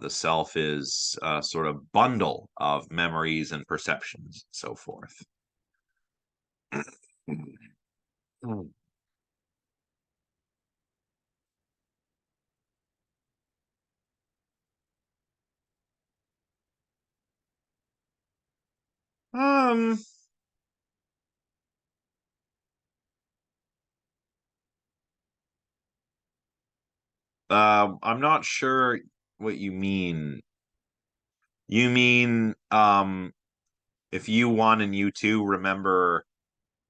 The self is a sort of bundle of memories and perceptions, and so forth. Um, I'm not sure what you mean. You mean, if U1 and U2 remember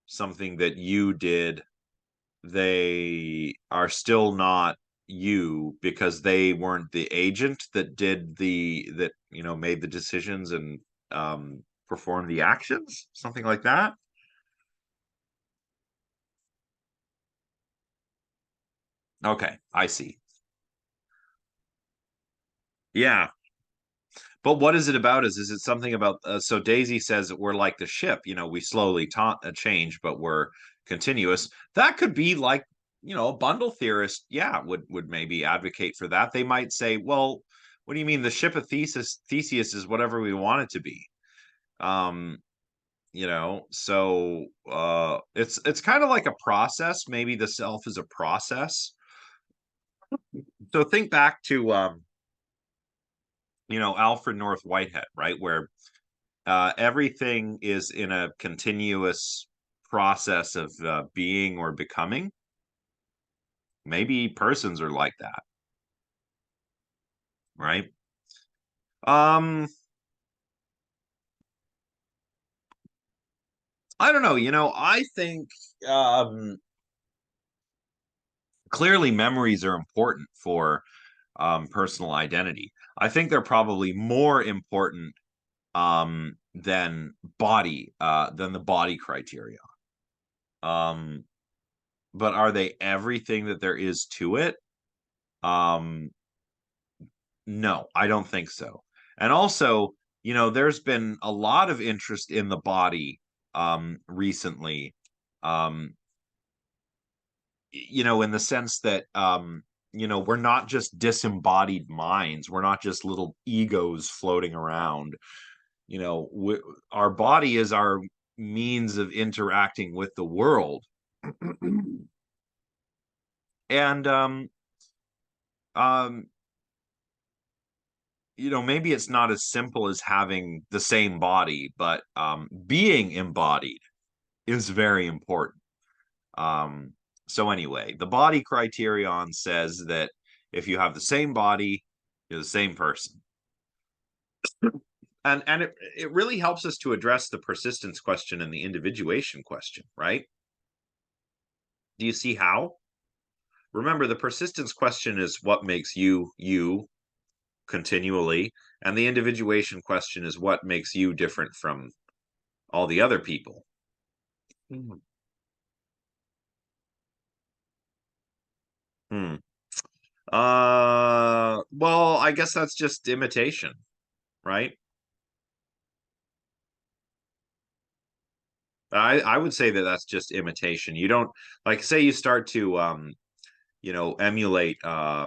something that you did, they are still not you because they weren't the agent that did that made the decisions and performed the actions, something like that. Okay, I see. Yeah. But what is it about? Is it something about? So Daisy says that we're like the ship. We slowly change, but we're continuous. That could be like, a bundle theorist. Yeah, would maybe advocate for that. They might say, well, what do you mean? The ship of Theseus is whatever we want it to be. Um, so it's kind of like a process. Maybe the self is a process. So think back to Alfred North Whitehead, right? Where everything is in a continuous process of being or becoming. Maybe persons are like that, right? Um, I don't know. I think clearly memories are important for personal identity. I think they're probably more important than the body criteria. Um, but are they everything that there is to it? Um, no, I don't think so. And also, there's been a lot of interest in the body recently. Um, in the sense that we're not just disembodied minds, we're not just little egos floating around. Our body is our means of interacting with the world. And um maybe it's not as simple as having the same body, but being embodied is very important. um so anyway, the body criterion says that if you have the same body, you're the same person. And it really helps us to address the persistence question and the individuation question, right? Do you see how? Remember, the persistence question is what makes you you continually, and the individuation question is what makes you different from all the other people. Hmm. Hmm. Well, I guess that's just imitation, right? I would say that that's just imitation. You don't, like, say you start to emulate a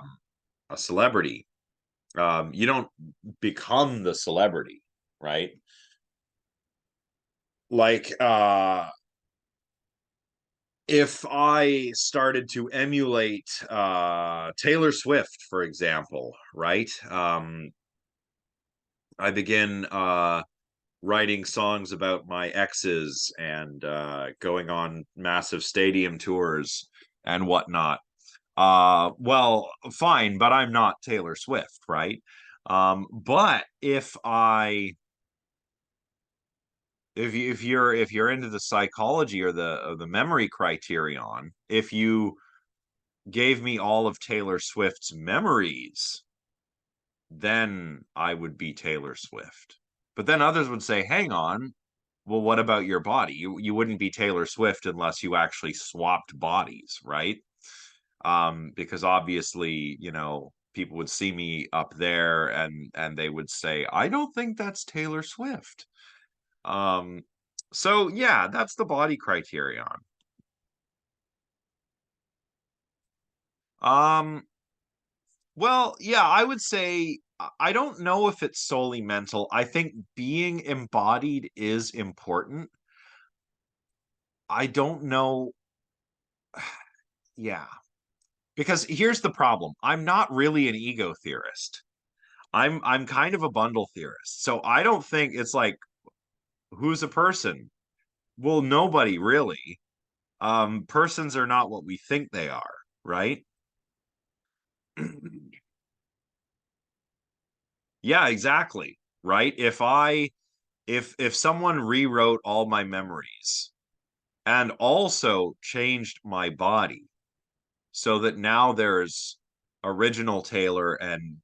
celebrity. You don't become the celebrity, right? Like if I started to emulate Taylor Swift, for example, right? I begin writing songs about my exes and going on massive stadium tours and whatnot. Well, fine, but I'm not Taylor Swift, right? But if you're into the psychology or the memory criterion, if you gave me all of Taylor Swift's memories, then I would be Taylor Swift. But then others would say, hang on, well, what about your body? You wouldn't be Taylor Swift unless you actually swapped bodies, right? Because obviously, people would see me up there and they would say, I don't think that's Taylor Swift. So yeah, that's the body criterion. Um, well, yeah, I would say I don't know if it's solely mental. I think being embodied is important. I don't know. Yeah, because here's the problem. I'm not really an ego theorist. I'm kind of a bundle theorist. So I don't think it's like who's a person? Well, nobody really. Persons are not what we think they are, right? Yeah, exactly. Right? If someone rewrote all my memories and also changed my body so that now there's original Taylor and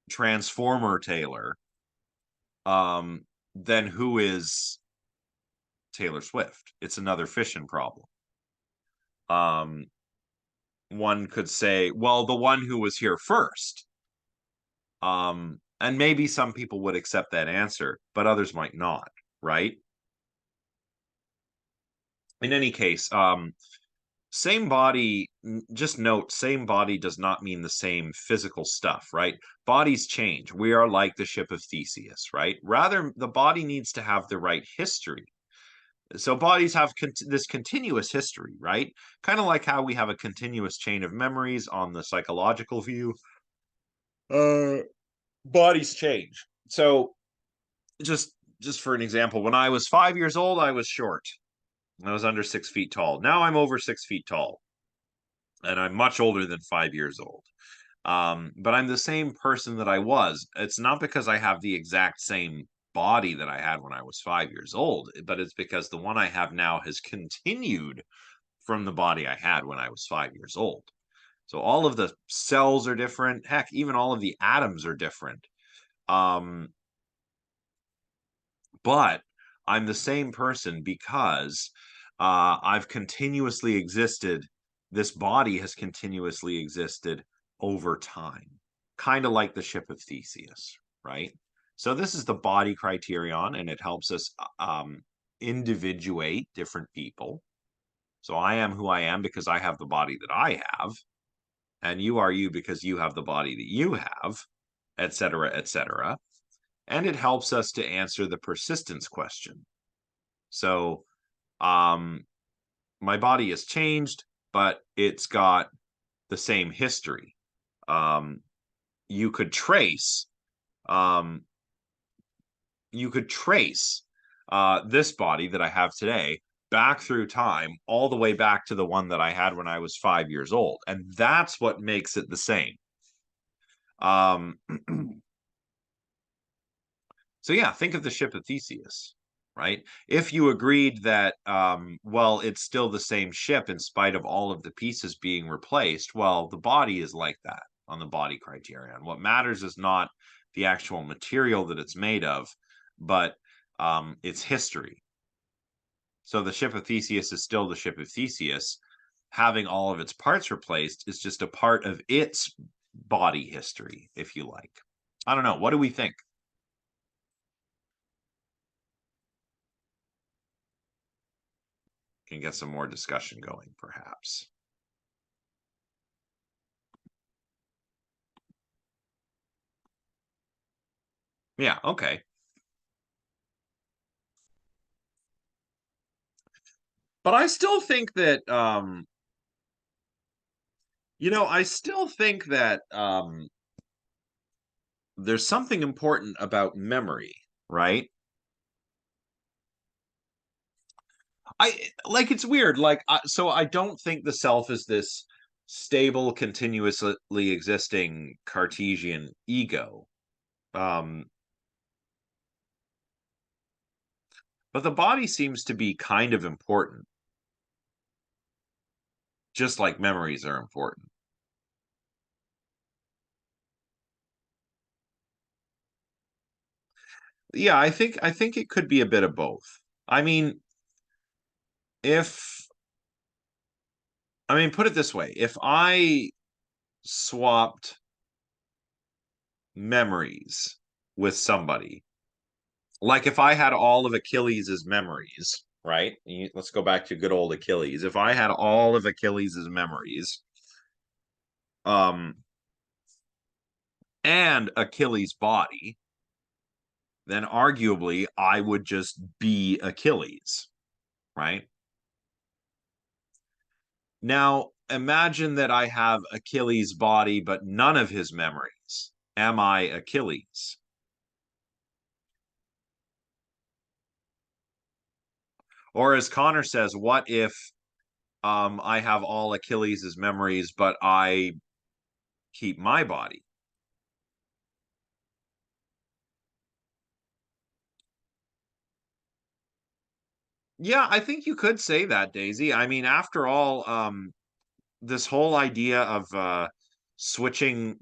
Transformer Taylor, then who is Taylor Swift? It's another fission problem. Um, one could say, well, the one who was here first. And maybe some people would accept that answer, but others might not, right? In any case, same body, just note, same body does not mean the same physical stuff, right? Bodies change. We are like the ship of Theseus, right? Rather, the body needs to have the right history. So bodies have this continuous history, right? Kind of like how we have a continuous chain of memories on the psychological view. Uh, Bodies change. So just just for an example, when I was 5 years old, I was short. I was under 6 feet tall. Now I'm over 6 feet tall, and I'm much older than 5 years old. But I'm the same person that I was. It's not because I have the exact same body that I had when I was 5 years old, but it's because the one I have now has continued from the body I had when I was 5 years old. So all of the cells are different. Heck, even all of the atoms are different. Um, but I'm the same person because I've continuously existed. This body has continuously existed over time, kind of like the ship of Theseus, right? So this is the body criterion, and it helps us individuate different people. So I am who I am because I have the body that I have, and you are you because you have the body that you have, et cetera, et cetera. And it helps us to answer the persistence question. So, my body has changed, but it's got the same history. Um, you could trace, um, you could trace this body that I have today back through time, all the way back to the one that I had when I was 5 years old, and that's what makes it the same. Um, So yeah, think of the ship of Theseus, right? If you agreed that, well, it's still the same ship in spite of all of the pieces being replaced, well, the body is like that on the body criterion. What matters is not the actual material that it's made of, but its history. So the ship of Theseus is still the ship of Theseus. Having all of its parts replaced is just a part of its body history, if you like. I don't know. What do we think? Can get some more discussion going, perhaps. Yeah, okay. But I still think that I still think that there's something important about memory, right? I like it's weird. Like so I don't think the self is this stable, continuously existing Cartesian ego. Um but the body seems to be kind of important, just like memories are important. Yeah, I think it could be a bit of both. I mean, if put it this way, if I swapped memories with somebody, like if I had all of Achilles's memories, right? Let's go back to good old Achilles. If I had all of Achilles's memories, um, and Achilles' body, then arguably I would just be Achilles, right? Now, imagine that I have Achilles' body, but none of his memories. Am I Achilles? Or as Connor says, what if I have all Achilles' memories, but I keep my body? Yeah, I think you could say that, Daisy. I mean, after all, this whole idea of switching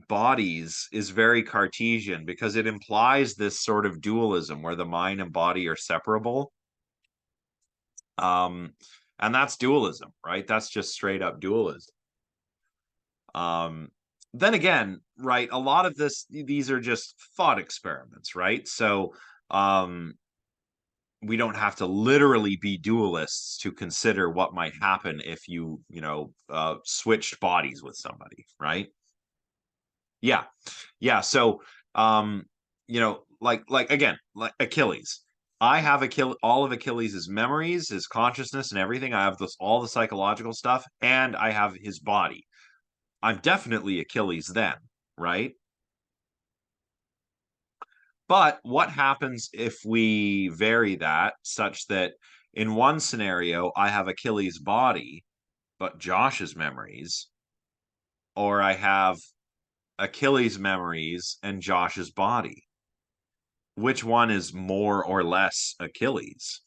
bodies is very Cartesian because it implies this sort of dualism where the mind and body are separable. Um, and that's dualism, right? That's just straight up dualism. Um, then again, right, a lot of these are just thought experiments, right? So we don't have to literally be dualists to consider what might happen if switched bodies with somebody, right? Yeah. Yeah. So, like again, like Achilles. I have all of Achilles' memories, his consciousness, and everything. I have all the psychological stuff, and I have his body. I'm definitely Achilles then, right? But what happens if we vary that such that In one scenario, I have Achilles' body, but Josh's memories, or I have Achilles' memories and Josh's body. Which one is more or less Achilles?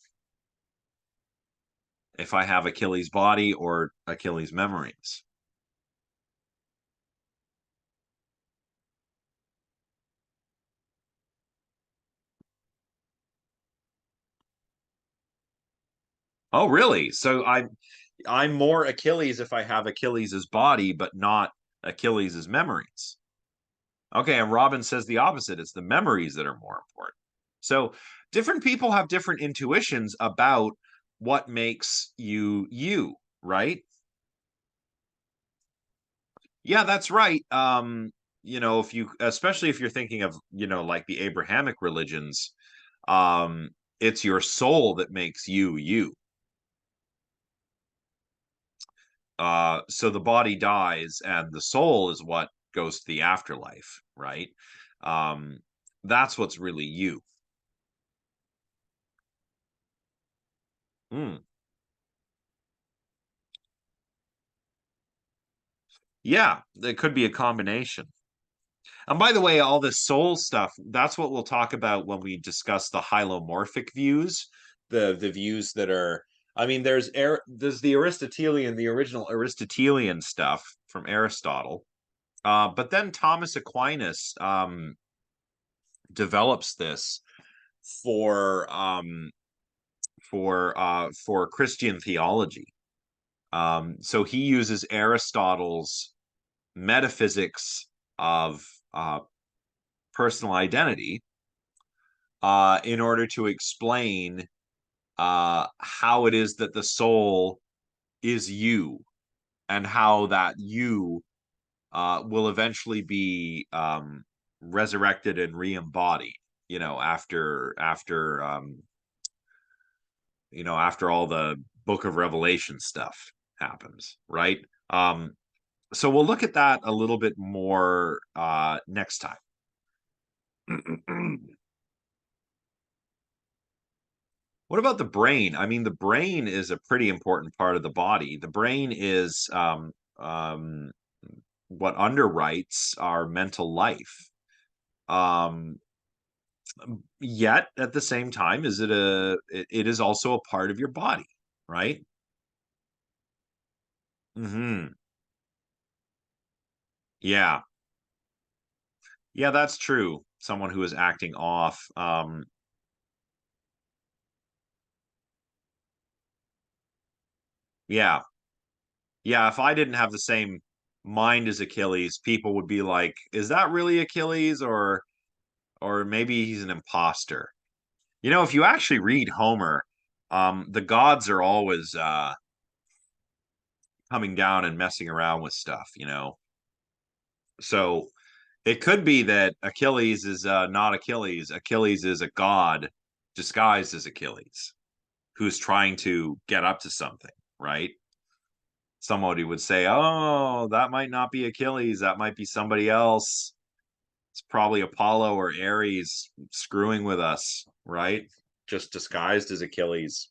If I have Achilles' body or Achilles' memories. Oh, really? So I'm more Achilles if I have Achilles' body, but not Achilles' memories. Okay, and Robin says the opposite. It's the memories that are more important. So different people have different intuitions about what makes you you, right? Yeah, that's right. If you, especially if you're thinking of, like the Abrahamic religions, um, it's your soul that makes you you. So the body dies and the soul is what goes to the afterlife, right? Um, that's what's really you. Mm. Yeah, it could be a combination. And by the way, all this soul stuff, that's what we'll talk about when we discuss the hylomorphic views, the views that are, I mean, there's the Aristotelian, the original Aristotelian stuff from Aristotle. But then Thomas Aquinas develops this for for Christian theology. So he uses Aristotle's metaphysics of uh, personal identity in order to explain how it is that the soul is you and how that you will eventually be resurrected and re-embodied, after all the Book of Revelation stuff happens, right? So we'll look at that a little bit more next time. What about the brain? I mean, the brain is a pretty important part of the body. The brain is what underwrites our mental life. Um, Yet at the same time, it is also a part of your body, right? Hmm. Yeah. Yeah, that's true. Someone who is acting off. Yeah. Yeah, if I didn't have the same mind as Achilles, people would be like, is that really Achilles or maybe he's an imposter? If you actually read Homer, the gods are always coming down and messing around with stuff. So it could be that Achilles is not Achilles. Achilles is a god disguised as Achilles who's trying to get up to something, right? Somebody would say, "Oh, that might not be Achilles. That might be somebody else. It's probably Apollo or Ares screwing with us, right? Just disguised as Achilles."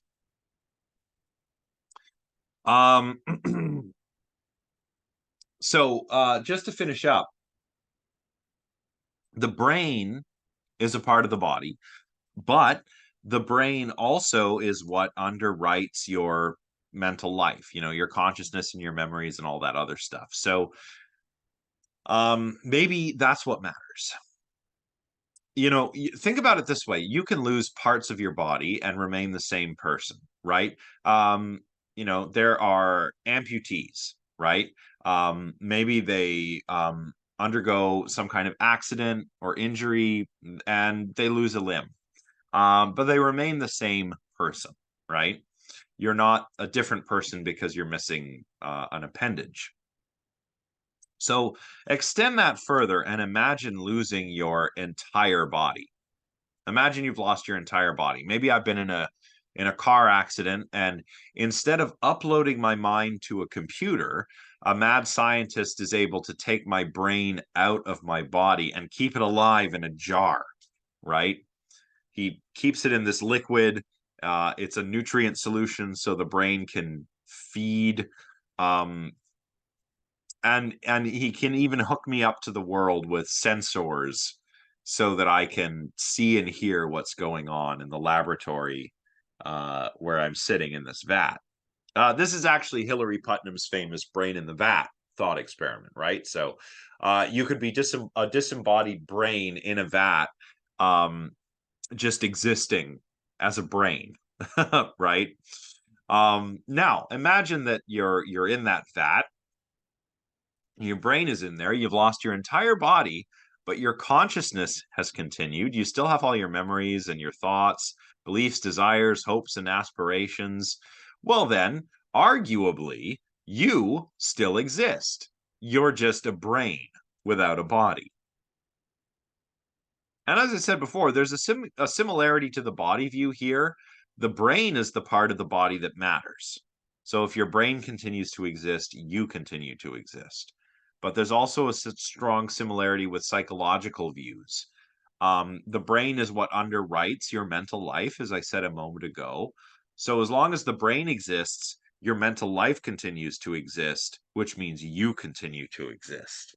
Um, so just to finish up, the brain is a part of the body, but the brain also is what underwrites your mental life, your consciousness and your memories and all that other stuff. So maybe that's what matters. Think about it this way: you can lose parts of your body and remain the same person, right? um there are amputees, right? Maybe they undergo some kind of accident or injury and they lose a limb, but they remain the same person, right? You're not a different person because you're missing an appendage. So extend that further and imagine losing your entire body. Imagine you've lost your entire body. Maybe I've been in a car accident, and instead of uploading my mind to a computer, a mad scientist is able to take my brain out of my body and keep it alive in a jar, right? He keeps it in this liquid, It's a nutrient solution, so the brain can feed. Um, and he can even hook me up to the world with sensors so that I can see and hear what's going on in the laboratory where I'm sitting in this vat. This is actually Hillary Putnam's famous brain in the vat thought experiment, right? So you could be a disembodied brain in a vat, um, just existing as a brain, right? Now imagine that you're in that vat, your brain is in there, you've lost your entire body, but your consciousness has continued. You still have all your memories and your thoughts, beliefs, desires, hopes, and aspirations. Well, then, arguably, you still exist. You're just a brain without a body. And as I said before, there's a similarity to the body view here. The brain is the part of the body that matters. So if your brain continues to exist, you continue to exist. But there's also a strong similarity with psychological views. The brain is what underwrites your mental life, as I said a moment ago. So as long as the brain exists, your mental life continues to exist, which means you continue to exist.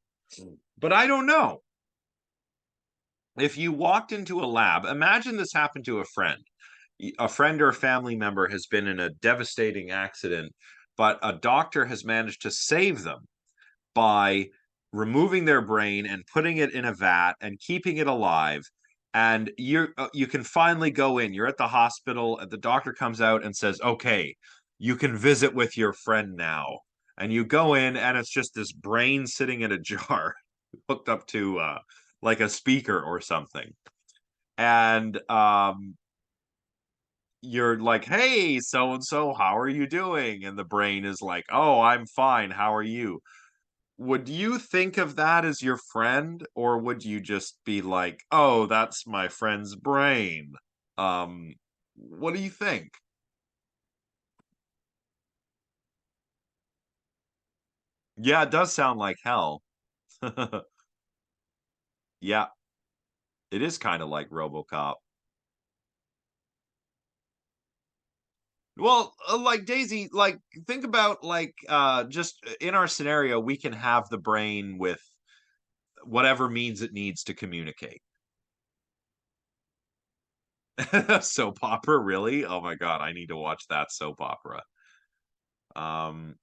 But I don't know. If you walked into a lab, imagine this happened to a friend. A friend or a family member has been in a devastating accident, but a doctor has managed to save them by removing their brain and putting it in a vat and keeping it alive. And you can finally go in. You're at the hospital, and the doctor comes out and says, "Okay, you can visit with your friend now." And you go in, and it's just this brain sitting in a jar, hooked up to like a speaker or something. And you're like, "Hey, so and so, how are you doing?" And the brain is like, "Oh, I'm fine. How are you?" Would you think of that as your friend, or would you just be like, "Oh, that's my friend's brain"? Um, what do you think? Yeah, it does sound like hell. Yeah, it is kind of like RoboCop. Well, like Daisy, like think about like just in our scenario, we can have the brain with whatever means it needs to communicate. Soap opera, really? Oh my God, I need to watch that soap opera. Um,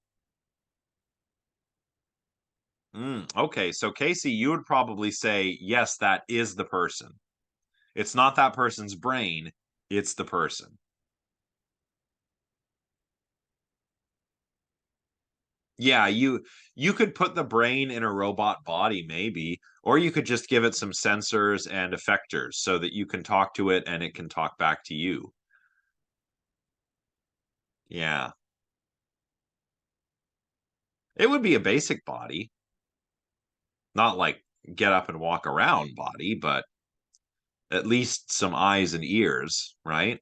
okay, so Casey, you would probably say, yes, that is the person. It's not that person's brain, it's the person. Yeah, you could put the brain in a robot body, maybe, or you could just give it some sensors and effectors so that you can talk to it and it can talk back to you. Yeah. It would be a basic body, not like get up and walk around body, but at least some eyes and ears, right?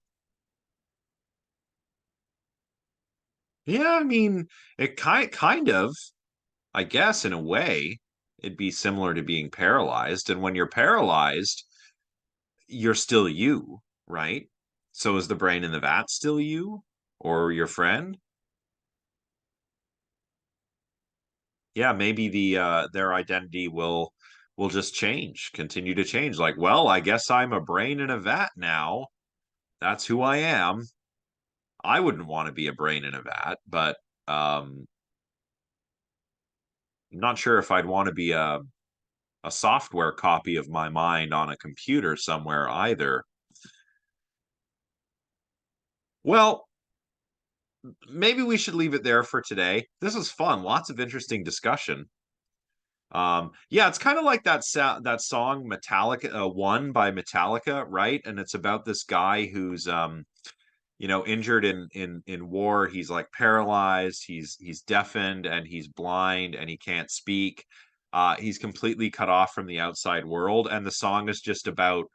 Yeah, I mean, it kind of, I guess in a way, it'd be similar to being paralyzed. And when you're paralyzed, you're still you, right? So is the brain in the vat still you or your friend? Yeah, maybe their identity will just change, continue to change. Like, well, I guess I'm a brain in a vat now. That's who I am. I wouldn't want to be a brain in a vat, but I'm not sure if I'd want to be a software copy of my mind on a computer somewhere either. Well, maybe we should leave it there for today. This was fun. Lots of interesting discussion. Yeah, it's kind of like that song Metallica, One by Metallica, right? And it's about this guy who's injured in war. He's like paralyzed, he's deafened, and he's blind, and he can't speak. He's completely cut off from the outside world, and the song is just about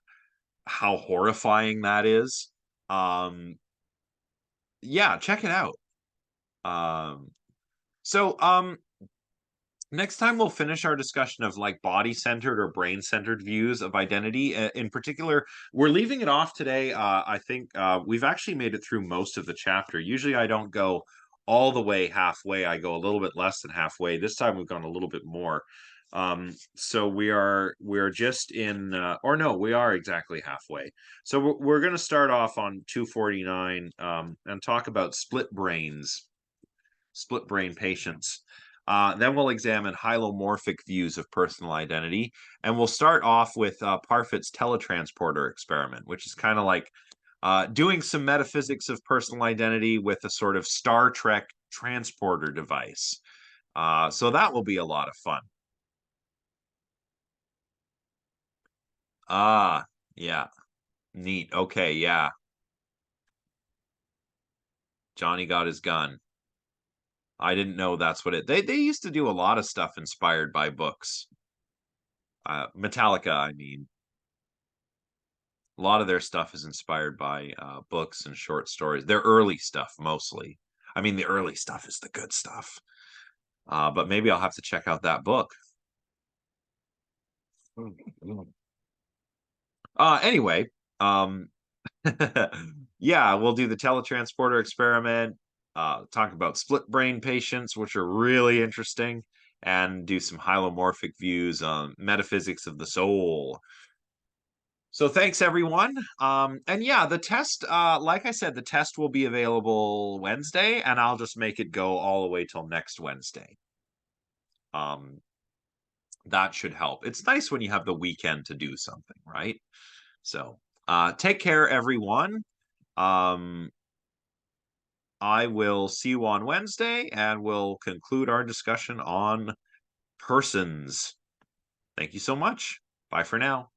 how horrifying that is. Um, yeah, check it out. Um, so Next time we'll finish our discussion of like body-centered or brain-centered views of identity. In particular, we're leaving it off today. I think we've actually made it through most of the chapter. Usually I don't go all the way halfway. I go a little bit less than halfway. This time we've gone a little bit more. So we're just in or no, we are exactly halfway. So we're going to start off on 249 and talk about split brain patients. Then we'll examine hylomorphic views of personal identity, and we'll start off with Parfit's teletransporter experiment, which is kind of like doing some metaphysics of personal identity with a sort of Star Trek transporter device. So that will be a lot of fun. Ah, yeah, neat. Okay, yeah. Johnny got his gun. I didn't know that's what it. They used to do a lot of stuff inspired by books. Metallica, I mean. A lot of their stuff is inspired by books and short stories. Their early stuff, mostly. I mean, the early stuff is the good stuff. But maybe I'll have to check out that book. Anyway, um, yeah, we'll do the teletransporter experiment, talk about split brain patients, which are really interesting, and do some hylomorphic views on metaphysics of the soul. So thanks everyone. And yeah, the test, like I said, the test will be available Wednesday, and I'll just make it go all the way till next Wednesday. Um, that should help. It's nice when you have the weekend to do something, right? So take care, everyone. Um, I will see you on Wednesday, and we'll conclude our discussion on persons. Thank you so much. Bye for now.